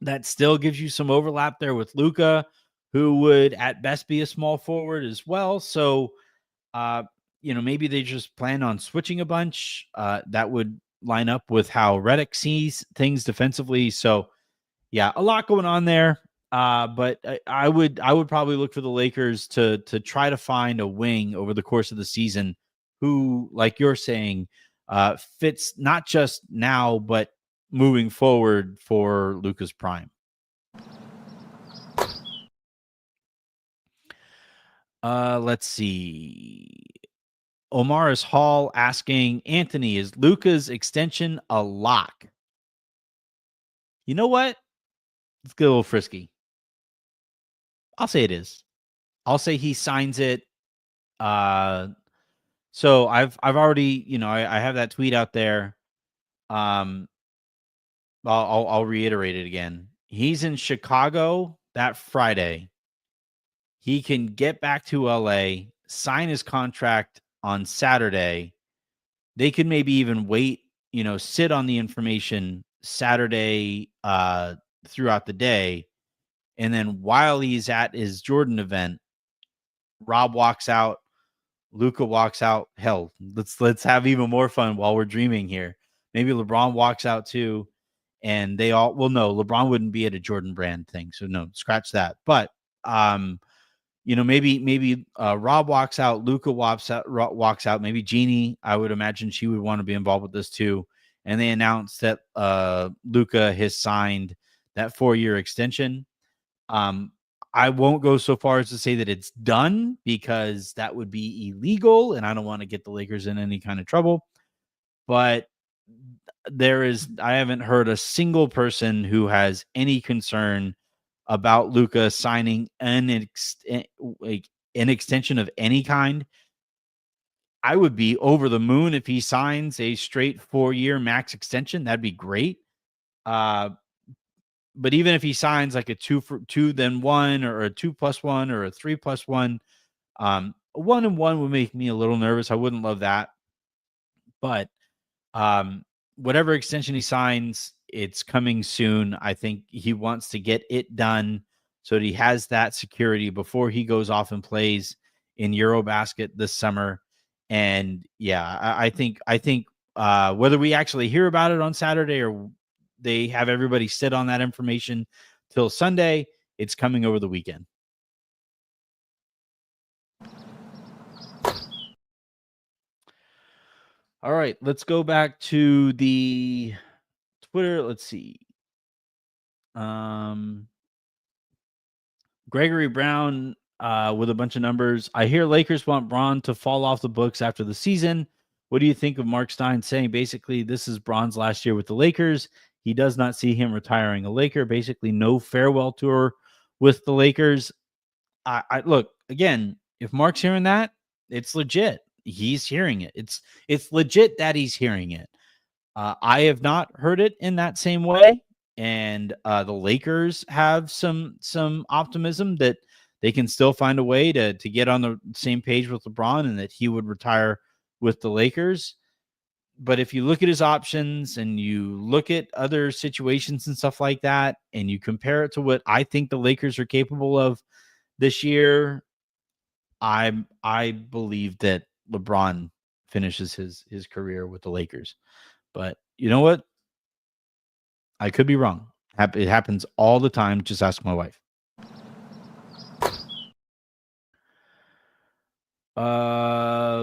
That still gives you some overlap there with Luka, who would at best be a small forward as well. So, maybe they just plan on switching a bunch. That would line up with how Redick sees things defensively. So, yeah, a lot going on there. But I would probably look for the Lakers to try to find a wing over the course of the season who, like you're saying, fits not just now, but moving forward for Luka's prime. Let's see. Omaris Hall asking, Anthony, is Luka's extension a lock? You know what? Let's get a little frisky. I'll say it is. I'll say he signs it. So I've already, I have that tweet out there. I'll reiterate it again. He's in Chicago that Friday. He can get back to LA, sign his contract on Saturday. They could maybe even wait, sit on the information Saturday throughout the day. And then while he's at his Jordan event, Rob walks out, Luka walks out. Hell, let's have even more fun while we're dreaming here. Maybe LeBron walks out too. and they all, well, no, LeBron wouldn't be at a Jordan Brand thing, so no, scratch that. But maybe Rob walks out, Luka walks out, maybe Jeannie, I would imagine she would want to be involved with this too. And they announced that Luka has signed that 4-year extension. I won't go so far as to say that it's done, because that would be illegal, and I don't want to get the Lakers in any kind of trouble. But I haven't heard a single person who has any concern about Luka signing an extension of any kind. I would be over the moon if he signs a straight 4-year max extension. That'd be great. But even if he signs like a 2 for 2, then 1, or a 2+1, or a 3+1, 1 and 1 would make me a little nervous. I wouldn't love that. But whatever extension he signs, it's coming soon. I think he wants to get it done so that he has that security before he goes off and plays in Eurobasket this summer. And yeah, I think whether we actually hear about it on Saturday or they have everybody sit on that information till Sunday, it's coming over the weekend. All right, let's go back to the Twitter. Let's see. Gregory Brown with a bunch of numbers. I hear Lakers want Bron to fall off the books after the season. What do you think of Marc Stein saying basically this is Bron's last year with the Lakers? He does not see him retiring a Laker. Basically, no farewell tour with the Lakers. I look, again, if Mark's hearing that, it's legit. He's hearing it. It's legit that he's hearing it. I have not heard it in that same way. And the Lakers have some optimism that they can still find a way to get on the same page with LeBron and that he would retire with the Lakers. But if you look at his options and you look at other situations and stuff like that, and you compare it to what I think the Lakers are capable of this year, I believe that LeBron finishes his career with the Lakers. But you know what? I could be wrong. It happens all the time. Just ask my wife.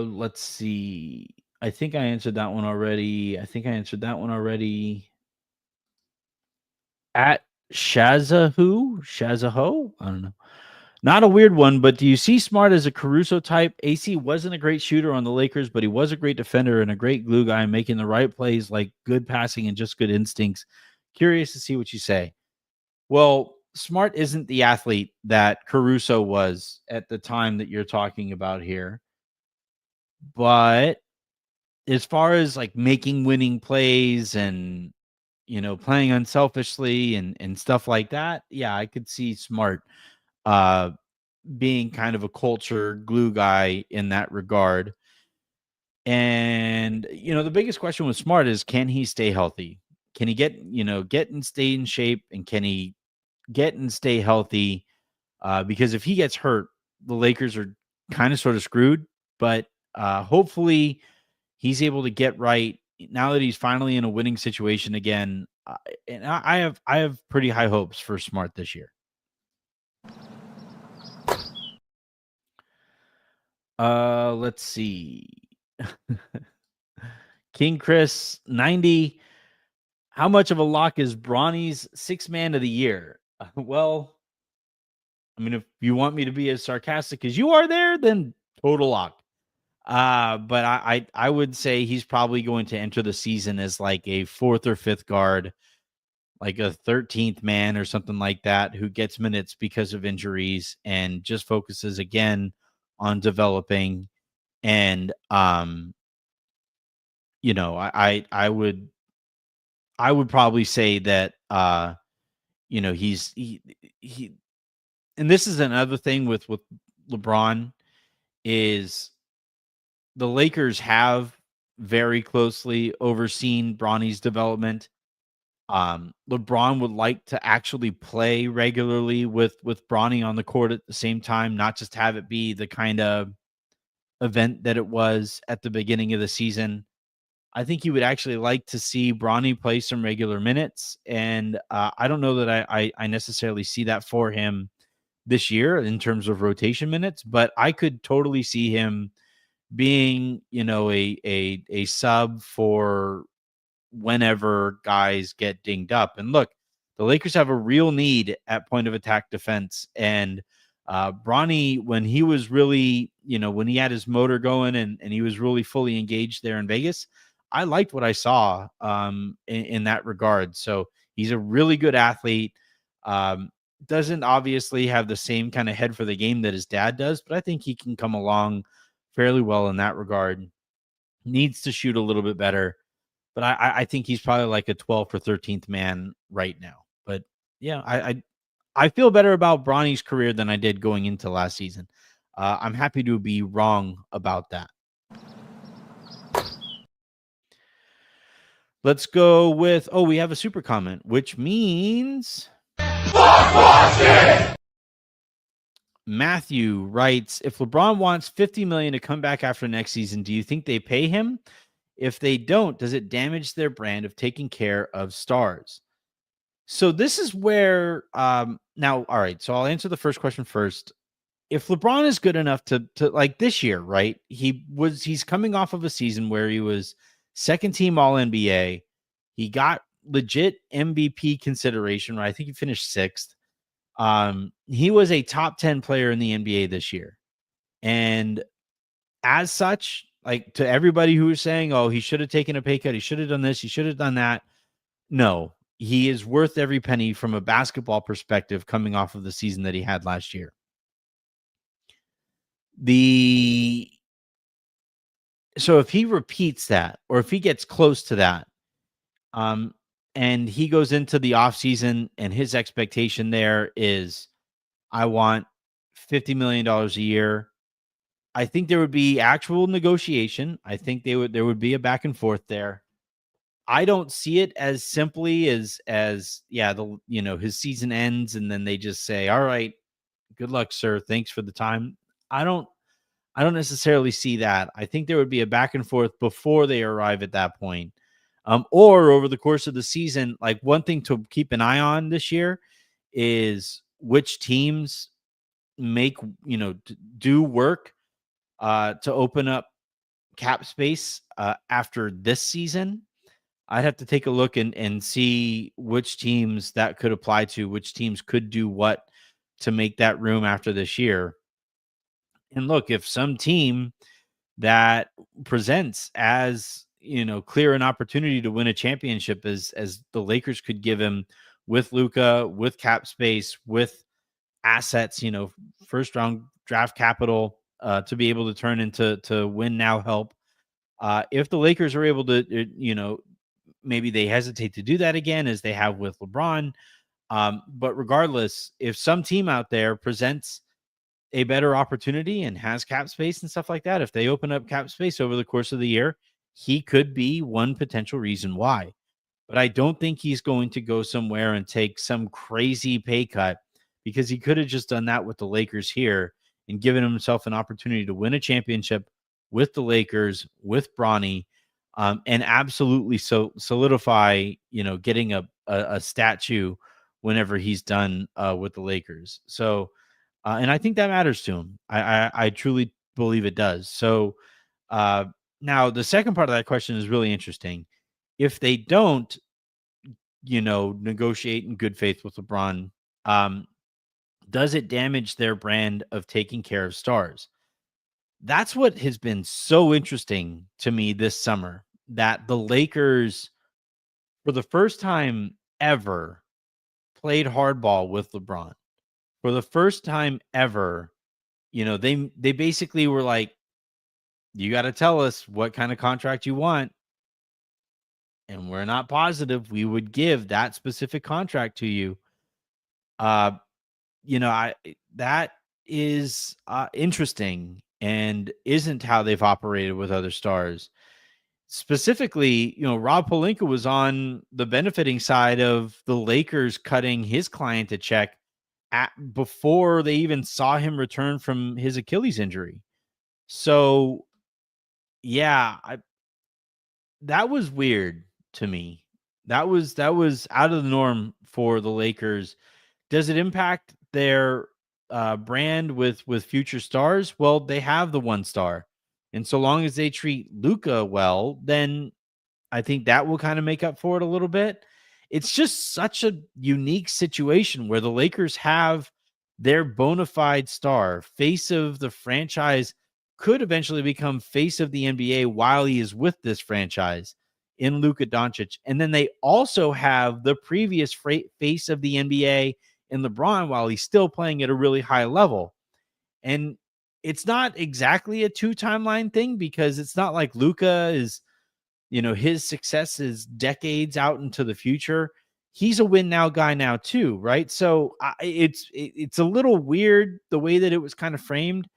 Let's see. I think I answered that one already. At Shazaho? I don't know. Not a weird one, but do you see Smart as a Caruso type? AC wasn't a great shooter on the Lakers, but he was a great defender and a great glue guy, making the right plays, like good passing and just good instincts. Curious to see what you say. Well, Smart isn't the athlete that Caruso was at the time that you're talking about here. But as far as like making winning plays and, playing unselfishly and stuff like that, yeah, I could see Smart being kind of a culture glue guy in that regard. And, the biggest question with Smart is, can he stay healthy? Can he get and stay in shape? And can he get and stay healthy? Because if he gets hurt, the Lakers are kind of sort of screwed. But hopefully he's able to get right now that he's finally in a winning situation again. And I have pretty high hopes for Smart this year. Let's see. King Chris 90. How much of a lock is Bronny's sixth man of the year? Well, I mean, if you want me to be as sarcastic as you are there, then total lock. But I would say he's probably going to enter the season as like a fourth or fifth guard, like a 13th man or something like that, who gets minutes because of injuries and just focuses again on developing. And I would probably say that he and this is another thing with LeBron is the Lakers have very closely overseen Bronny's development. LeBron would like to actually play regularly with Bronny on the court at the same time, not just have it be the kind of event that it was at the beginning of the season. I think he would actually like to see Bronny play some regular minutes. And I don't know that I necessarily see that for him this year in terms of rotation minutes, but I could totally see him being, a sub for whenever guys get dinged up. And look, the Lakers have a real need at point of attack defense. And Bronny, when he was really, when he had his motor going and he was really fully engaged there in Vegas, I liked what I saw in that regard. So he's a really good athlete. Doesn't obviously have the same kind of head for the game that his dad does, but I think he can come along fairly well in that regard. Needs to shoot a little bit better, but I think he's probably like a 12th or 13th man right now. But yeah, I feel better about Bronny's career than I did going into last season. I'm happy to be wrong about that. Let's go with, we have a super comment, which means Matthew writes, if LeBron wants $50 million to come back after next season, do you think they pay him? If they don't, does it damage their brand of taking care of stars? So this is where now, all right. So I'll answer the first question first. If LeBron is good enough to like this year, right? He's coming off of a season where he was second team All NBA. He got legit MVP consideration, right? I think he finished sixth. He was a top 10 player in the NBA this year. And as such, like to everybody who was saying, oh, he should have taken a pay cut, he should have done this, he should have done that. No, he is worth every penny from a basketball perspective coming off of the season that he had last year. So if he repeats that, or if he gets close to that, and he goes into the offseason and his expectation there is, I want $50 million a year. I think there would be actual negotiation. I think there would be a back and forth there. I don't see it as simply as his season ends and then they just say, all right, good luck, sir. Thanks for the time. I don't necessarily see that. I think there would be a back and forth before they arrive at that point. Or over the course of the season, like one thing to keep an eye on this year is which teams make, do work to open up cap space after this season. I'd have to take a look and see which teams that could apply to, which teams could do what to make that room after this year. And look, if some team that presents as, clear an opportunity to win a championship as the Lakers could give him with Luka, with cap space, with assets, first round draft capital to be able to turn into win now help. If the Lakers are able to, maybe they hesitate to do that again as they have with LeBron. But regardless, if some team out there presents a better opportunity and has cap space and stuff like that, if they open up cap space over the course of the year, he could be one potential reason why. But I don't think he's going to go somewhere and take some crazy pay cut, because he could have just done that with the Lakers here and given himself an opportunity to win a championship with the Lakers, with Bronny, and absolutely solidify, getting a statue whenever he's done with the Lakers. So, and I think that matters to him. I truly believe it does. So now the second part of that question is really interesting. If they don't, negotiate in good faith with LeBron, does it damage their brand of taking care of stars? That's what has been so interesting to me this summer, that the Lakers, for the first time ever, played hardball with LeBron. For the first time ever, they basically were like, you got to tell us what kind of contract you want. And we're not positive we would give that specific contract to you. That is interesting and isn't how they've operated with other stars. Specifically, Rob Pelinka was on the benefiting side of the Lakers cutting his client a check before they even saw him return from his Achilles injury. So, yeah, that was weird to me. That was out of the norm for the Lakers. Does it impact their brand with future stars? Well, they have the one star, and so long as they treat Luka well, then I think that will kind of make up for it a little bit. It's just such a unique situation where the Lakers have their bona fide star, face of the franchise, could eventually become face of the NBA while he is with this franchise in Luka Doncic. And then they also have the previous face of the NBA in LeBron while he's still playing at a really high level. And it's not exactly a two timeline thing because it's not like Luka is, his success is decades out into the future. He's a win now guy now too, right? So it's a little weird the way that it was kind of framed,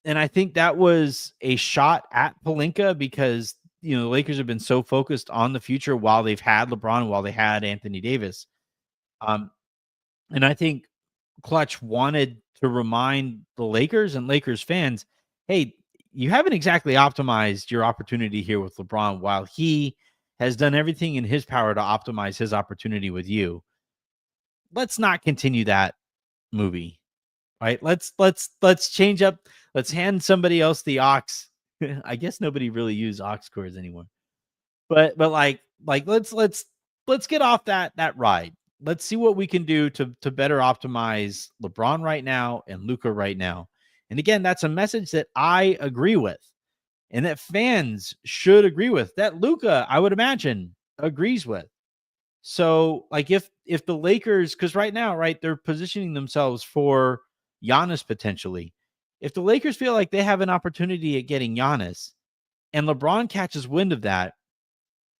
and I think that was a shot at Pelinka because the Lakers have been so focused on the future while they've had LeBron, while they had Anthony Davis, and I think Clutch wanted to remind the Lakers and Lakers fans, hey, you haven't exactly optimized your opportunity here with LeBron while he has done everything in his power to optimize his opportunity with you. Let's not continue that movie, right? Let's change up. Let's hand somebody else the aux. I guess nobody really uses aux cords anymore. But let's get off that ride. Let's see what we can do to better optimize LeBron right now and Luka right now. And again, that's a message that I agree with and that fans should agree with, that Luka, I would imagine, agrees with. So, like if the Lakers, because right now, right, they're positioning themselves for Giannis potentially. If the Lakers feel like they have an opportunity at getting Giannis and LeBron catches wind of that,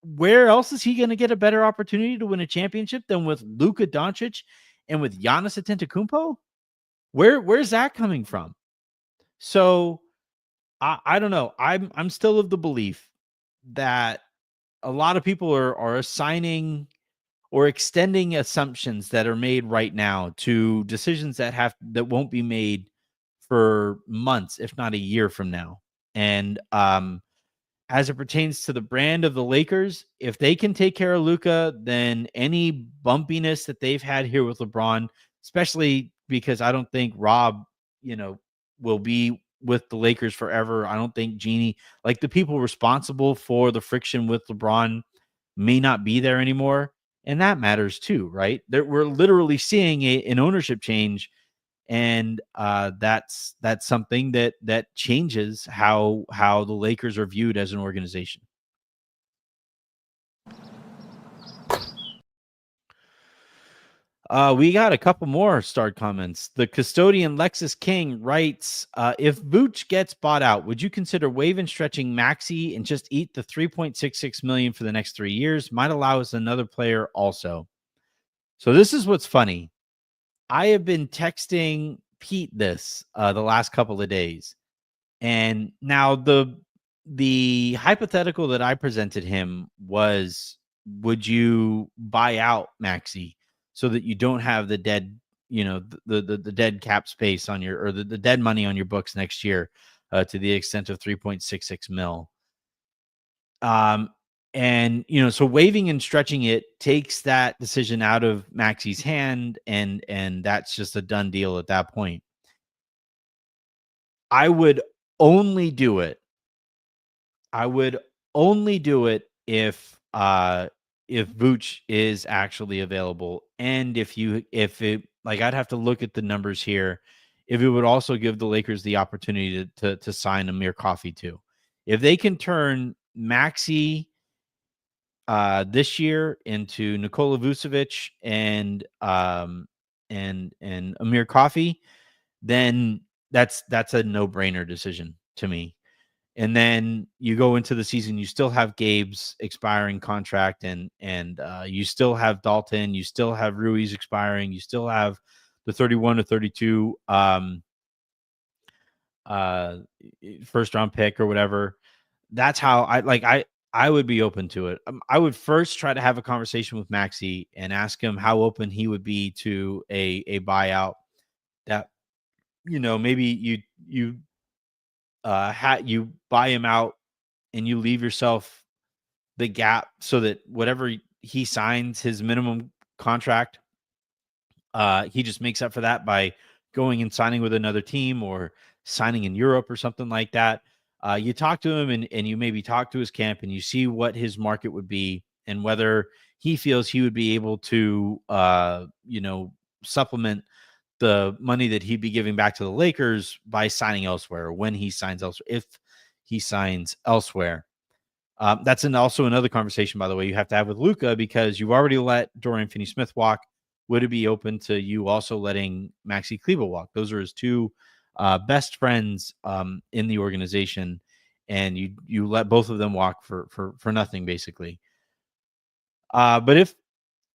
where else is he going to get a better opportunity to win a championship than with Luka Doncic and with Giannis Antetokounmpo? Where's that coming from? So I don't know. I'm still of the belief that a lot of people are assigning or extending assumptions that are made right now to decisions that won't be made for months, if not a year from now. And as it pertains to the brand of the Lakers, if they can take care of Luka, then any bumpiness that they've had here with LeBron, especially because I don't think Rob, will be with the Lakers forever. I don't think Jeannie, like the people responsible for the friction with LeBron, may not be there anymore. And that matters too, right? We're literally seeing an ownership change, and that's something that changes how the Lakers are viewed as an organization. We got a couple more start comments. The custodian Lexus King writes, if Vooch gets bought out, would you consider waiving stretching Maxey and just eat the $3.66 million for the next 3 years? Might allow us another player also. So this is what's funny. I have been texting Pete this the last couple of days. And now the hypothetical that I presented him was, would you buy out Maxey so that you don't have the dead, the dead cap space on your, or the dead money on your books next year to the extent of 3.66 mil. And so waiving and stretching it takes that decision out of Maxey's hand, and that's just a done deal at that point. I would only do it. I would only do it if Vooch is actually available, and if it, like, I'd have to look at the numbers here. If it would also give the Lakers the opportunity to sign Amir Coffey too, if they can turn Maxey this year into Nikola Vucevic and Amir Coffey, then that's a no-brainer decision to me. And then you go into the season, you still have Gabe's expiring contract, and you still have Dalton, you still have Ruiz expiring, you still have the 31 to 32 first round pick or whatever. That's how I would be open to it. I would first try to have a conversation with Maxey and ask him how open he would be to a buyout that, maybe you buy him out and you leave yourself the gap so that whatever he signs his minimum contract, he just makes up for that by going and signing with another team or signing in Europe or something like that. You talk to him and you maybe talk to his camp and you see what his market would be and whether he feels he would be able to, supplement the money that he'd be giving back to the Lakers by signing elsewhere when he signs elsewhere, if he signs elsewhere. That's also another conversation, by the way, you have to have with Luka because you've already let Dorian Finney-Smith walk. Would it be open to you also letting Maxi Kleber walk? Those are his two best friends in the organization, and you let both of them walk for nothing, basically. But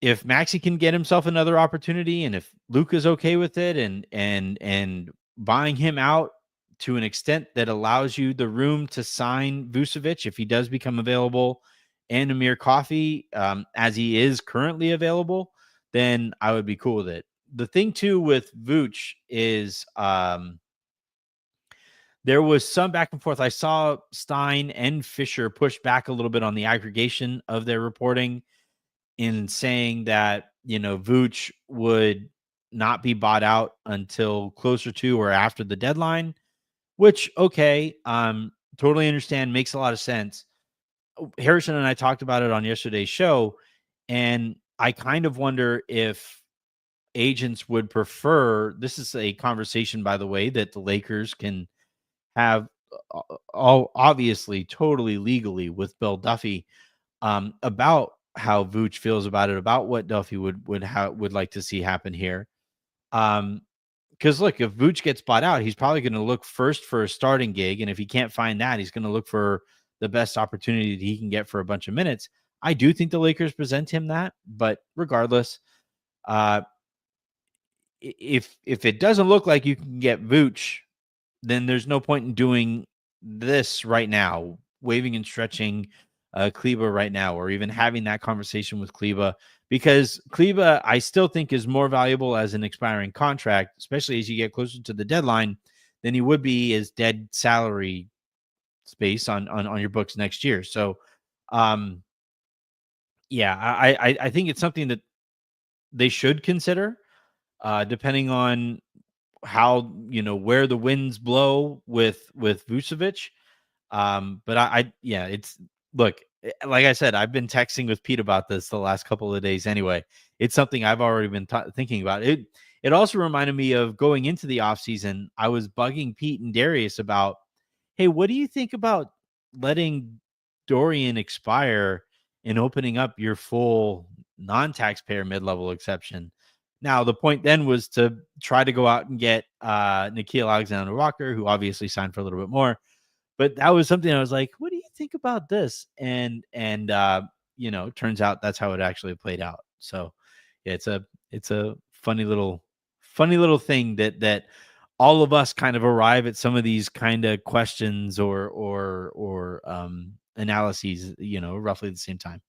if Maxi can get himself another opportunity, and if Luka's okay with it, and buying him out to an extent that allows you the room to sign Vucevic if he does become available, and Amir Coffey as he is currently available, then I would be cool with it. The thing too with Vooch is there was some back and forth. I saw Stein and Fisher push back a little bit on the aggregation of their reporting in saying that, Vooch would not be bought out until closer to or after the deadline, which, okay, totally understand, makes a lot of sense. Harrison and I talked about it on yesterday's show, and I kind of wonder if agents would prefer, this is a conversation, by the way, that the Lakers can have all obviously totally legally with Bill Duffy, about how Vooch feels about it, about what Duffy would like to see happen here. Because look, if Vooch gets bought out, he's probably going to look first for a starting gig, and if he can't find that, he's going to look for the best opportunity that he can get for a bunch of minutes. I do think the Lakers present him that, but regardless, if it doesn't look like you can get Vooch, then there's no point in doing this right now, waving and stretching Kleber right now, or even having that conversation with Kleber, because Kleber, I still think, is more valuable as an expiring contract, especially as you get closer to the deadline, than he would be as dead salary space on your books next year. So, yeah, I think it's something that they should consider, depending on how, where the winds blow with Vucevic. But yeah, look, like I said, I've been texting with Pete about this the last couple of days anyway. It's something I've already been thinking about. It also reminded me of going into the offseason. I was bugging Pete and Darius about, hey, what do you think about letting Dorian expire and opening up your full non-taxpayer mid-level exception? Now, the point then was to try to go out and get Nickeil Alexander-Walker, who obviously signed for a little bit more. But that was something I was like, what do you think about this? And turns out that's how it actually played out. So yeah, it's a funny little thing that all of us kind of arrive at some of these kind of questions or analyses, roughly at the same time.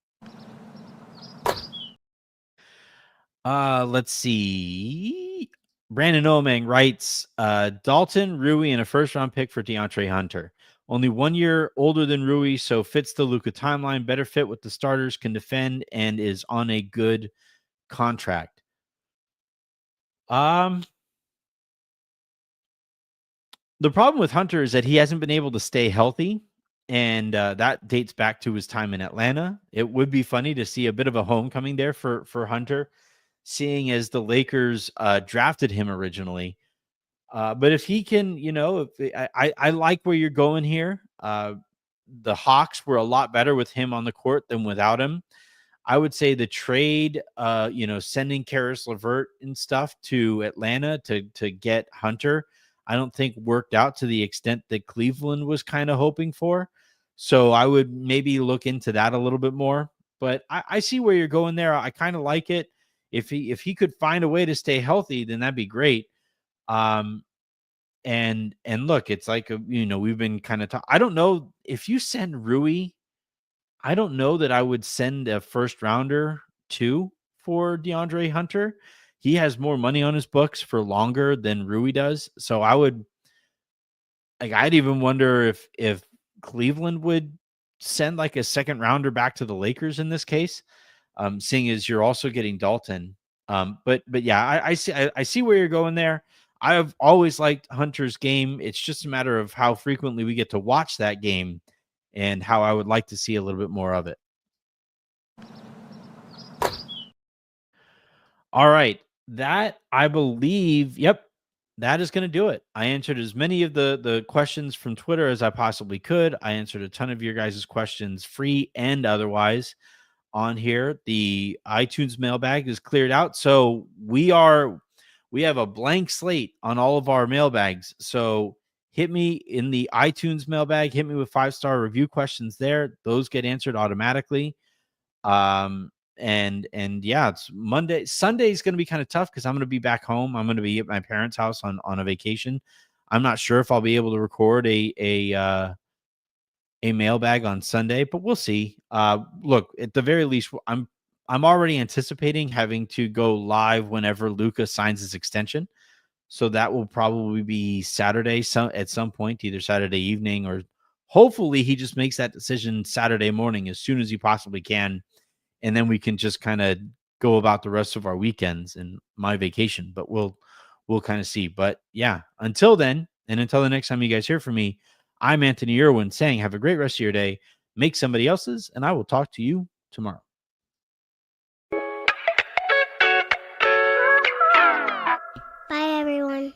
Let's see. Brandon Omang writes, Dalton, Rui, and a first-round pick for DeAndre Hunter. Only 1 year older than Rui, so fits the Luka timeline, better fit with the starters, can defend, and is on a good contract. The problem with Hunter is that he hasn't been able to stay healthy, and that dates back to his time in Atlanta. It would be funny to see a bit of a homecoming there for Hunter, seeing as the Lakers drafted him originally. But if he can, I like where you're going here. The Hawks were a lot better with him on the court than without him. I would say the trade, sending Karis LeVert and stuff to Atlanta to get Hunter, I don't think worked out to the extent that Cleveland was kind of hoping for. So I would maybe look into that a little bit more. But I see where you're going there. I kind of like it. If he could find a way to stay healthy, then that'd be great. And look, it's like, we've been kind of I don't know if you send Rui, I don't know that I would send a first rounder too for DeAndre Hunter. He has more money on his books for longer than Rui does. So I'd even wonder if Cleveland would send like a second rounder back to the Lakers in this case, seeing as you're also getting Dalton. But yeah, I see where you're going there. I've always liked Hunter's game. It's just a matter of how frequently we get to watch that game and how I would like to see a little bit more of it. All right. That, I believe, yep, that is going to do it. I answered as many of the questions from Twitter as I possibly could. I answered a ton of your guys' questions, free and otherwise, on here. The iTunes mailbag is cleared out. So we have a blank slate on all of our mailbags. So hit me in the iTunes mailbag, hit me with 5-star review questions there. Those get answered automatically. And yeah, it's Monday. Sunday is going to be kind of tough because I'm going to be back home. I'm going to be at my parents' house on a vacation. I'm not sure if I'll be able to record a mailbag on Sunday, but we'll see. Look, at the very least, I'm already anticipating having to go live whenever Luka signs his extension. So that will probably be Saturday, at some point, either Saturday evening or hopefully he just makes that decision Saturday morning as soon as he possibly can. And then we can just kind of go about the rest of our weekends and my vacation, but we'll kind of see. But yeah, until then, and until the next time you guys hear from me, I'm Anthony Irwin saying have a great rest of your day. Make somebody else's, and I will talk to you tomorrow. Bye, everyone.